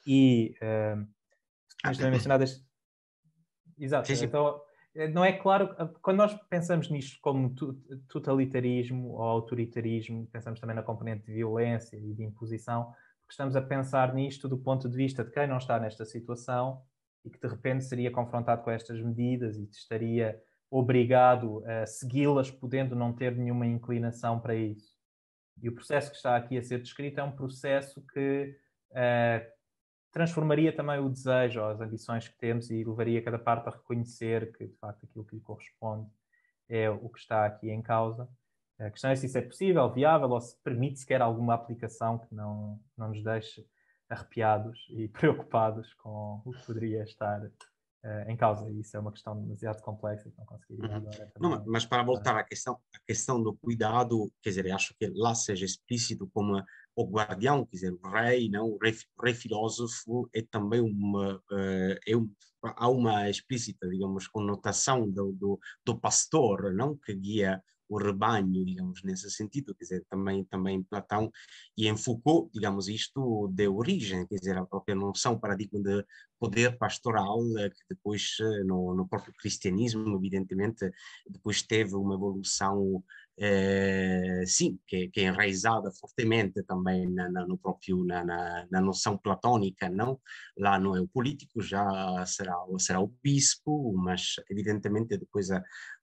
Speaker 2: Tens também mencionado este... Exato,
Speaker 1: sim.
Speaker 2: Então não é claro, quando nós pensamos nisto como totalitarismo ou autoritarismo, pensamos também na componente de violência e de imposição, porque estamos a pensar nisto do ponto de vista de quem não está nesta situação e que de repente seria confrontado com estas medidas e estaria obrigado a segui-las, podendo não ter nenhuma inclinação para isso. E o processo que está aqui a ser descrito é um processo que transformaria também o desejo ou as ambições que temos e levaria cada parte a reconhecer que, de facto, aquilo que lhe corresponde é o que está aqui em causa. A questão é se isso é possível, viável, ou se permite sequer alguma aplicação que não nos deixe arrepiados e preocupados com o que poderia estar em causa. E isso é uma questão demasiado complexa que não conseguiria agora também.
Speaker 1: Não, mas para voltar à questão do cuidado, quer dizer, acho que lá seja explícito como o guardião, quer dizer, o rei, não? O rei filósofo é também há uma explícita, digamos, conotação do pastor, não? Que guia o rebanho, digamos, nesse sentido, quer dizer, também Platão e em Foucault, digamos, isto deu origem, quer dizer, a própria noção, paradigma de poder pastoral, que depois, no próprio cristianismo, evidentemente, depois teve uma evolução, sim, que é enraizada fortemente também na noção platônica, não? Lá não é o político, já será o bispo, mas evidentemente depois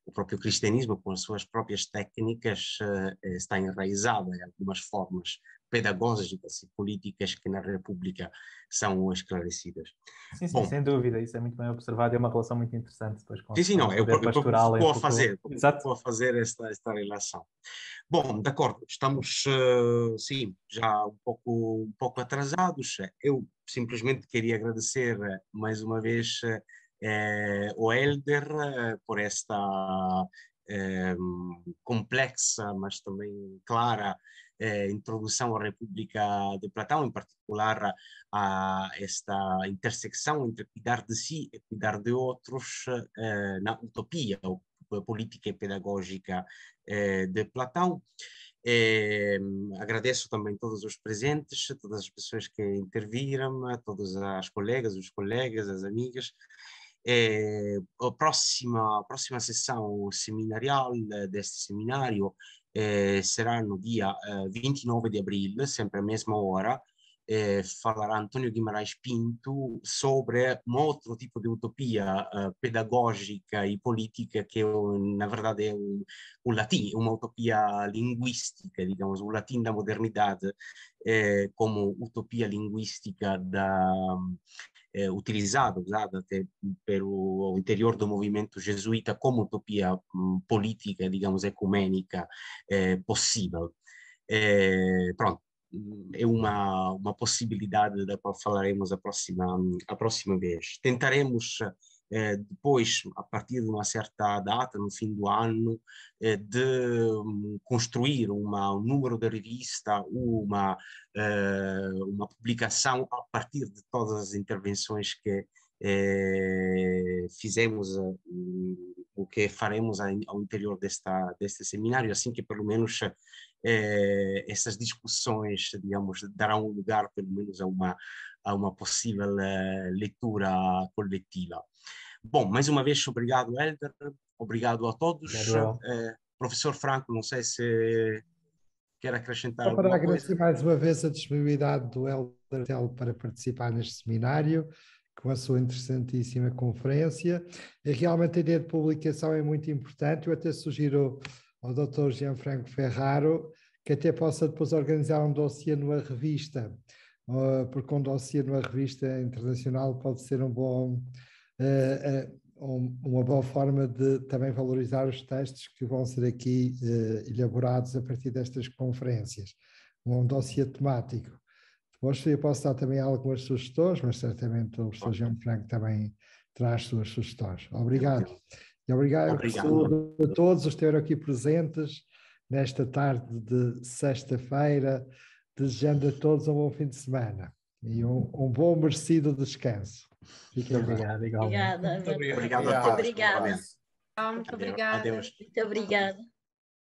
Speaker 1: o próprio cristianismo, com as suas próprias técnicas, está enraizado em algumas formas pedagógicas e políticas que na República são esclarecidas.
Speaker 2: Sim, bom, sem dúvida, isso é muito bem observado e é uma relação muito interessante depois com
Speaker 1: o
Speaker 2: poder pastoral.
Speaker 1: Vou a fazer esta relação. Bom, de acordo, estamos, sim, já um pouco atrasados. Eu simplesmente queria agradecer mais uma vez o Hélder por esta complexa, mas também clara introdução à República de Platão, em particular a esta intersecção entre cuidar de si e cuidar de outros na utopia política e pedagógica de Platão. Agradeço também a todos os presentes, a todas as pessoas que interviram, a todas as colegas, os colegas, as amigas. A próxima sessão seminarial deste seminário será no dia 29 de abril, sempre à mesma hora. Falará António Guimarães Pinto sobre um outro tipo de utopia pedagógica e política que na verdade é o latim, uma utopia linguística, digamos, o latim da modernidade como utopia linguística usada até pelo interior do movimento jesuíta como utopia política, digamos, ecumênica possível. Pronto. É uma possibilidade da qual falaremos a próxima vez. Tentaremos depois, a partir de uma certa data, no fim do ano, de construir um número de revista, uma publicação a partir de todas as intervenções que fizemos, o que faremos ao interior deste seminário, assim que pelo menos essas discussões, digamos, darão lugar pelo menos a uma possível leitura coletiva. Bom, mais uma vez, obrigado, Hélder, obrigado a todos. Professor Franco, não sei se quer acrescentar alguma coisa.
Speaker 5: Para agradecer mais uma vez a disponibilidade do Hélder para participar neste seminário, com a sua interessantíssima conferência. E realmente a ideia de publicação é muito importante. Eu até sugiro ao Dr. Gianfranco Ferraro que até possa depois organizar um dossiê numa revista, porque um dossiê numa revista internacional pode ser uma boa forma de também valorizar os textos que vão ser aqui elaborados a partir destas conferências, um dossiê temático. Depois eu posso dar também algumas sugestões, mas certamente o professor Gianfranco também traz suas sugestões. Obrigado. E obrigado a todos os que estiveram aqui presentes nesta tarde de sexta-feira, desejando a todos um bom fim de semana e um bom merecido descanso.
Speaker 2: Fiquem obrigado, igualmente.
Speaker 4: Obrigada.
Speaker 1: Obrigado a todos.
Speaker 4: Obrigada.
Speaker 3: Muito obrigada.
Speaker 1: Adeus.
Speaker 4: Muito obrigada.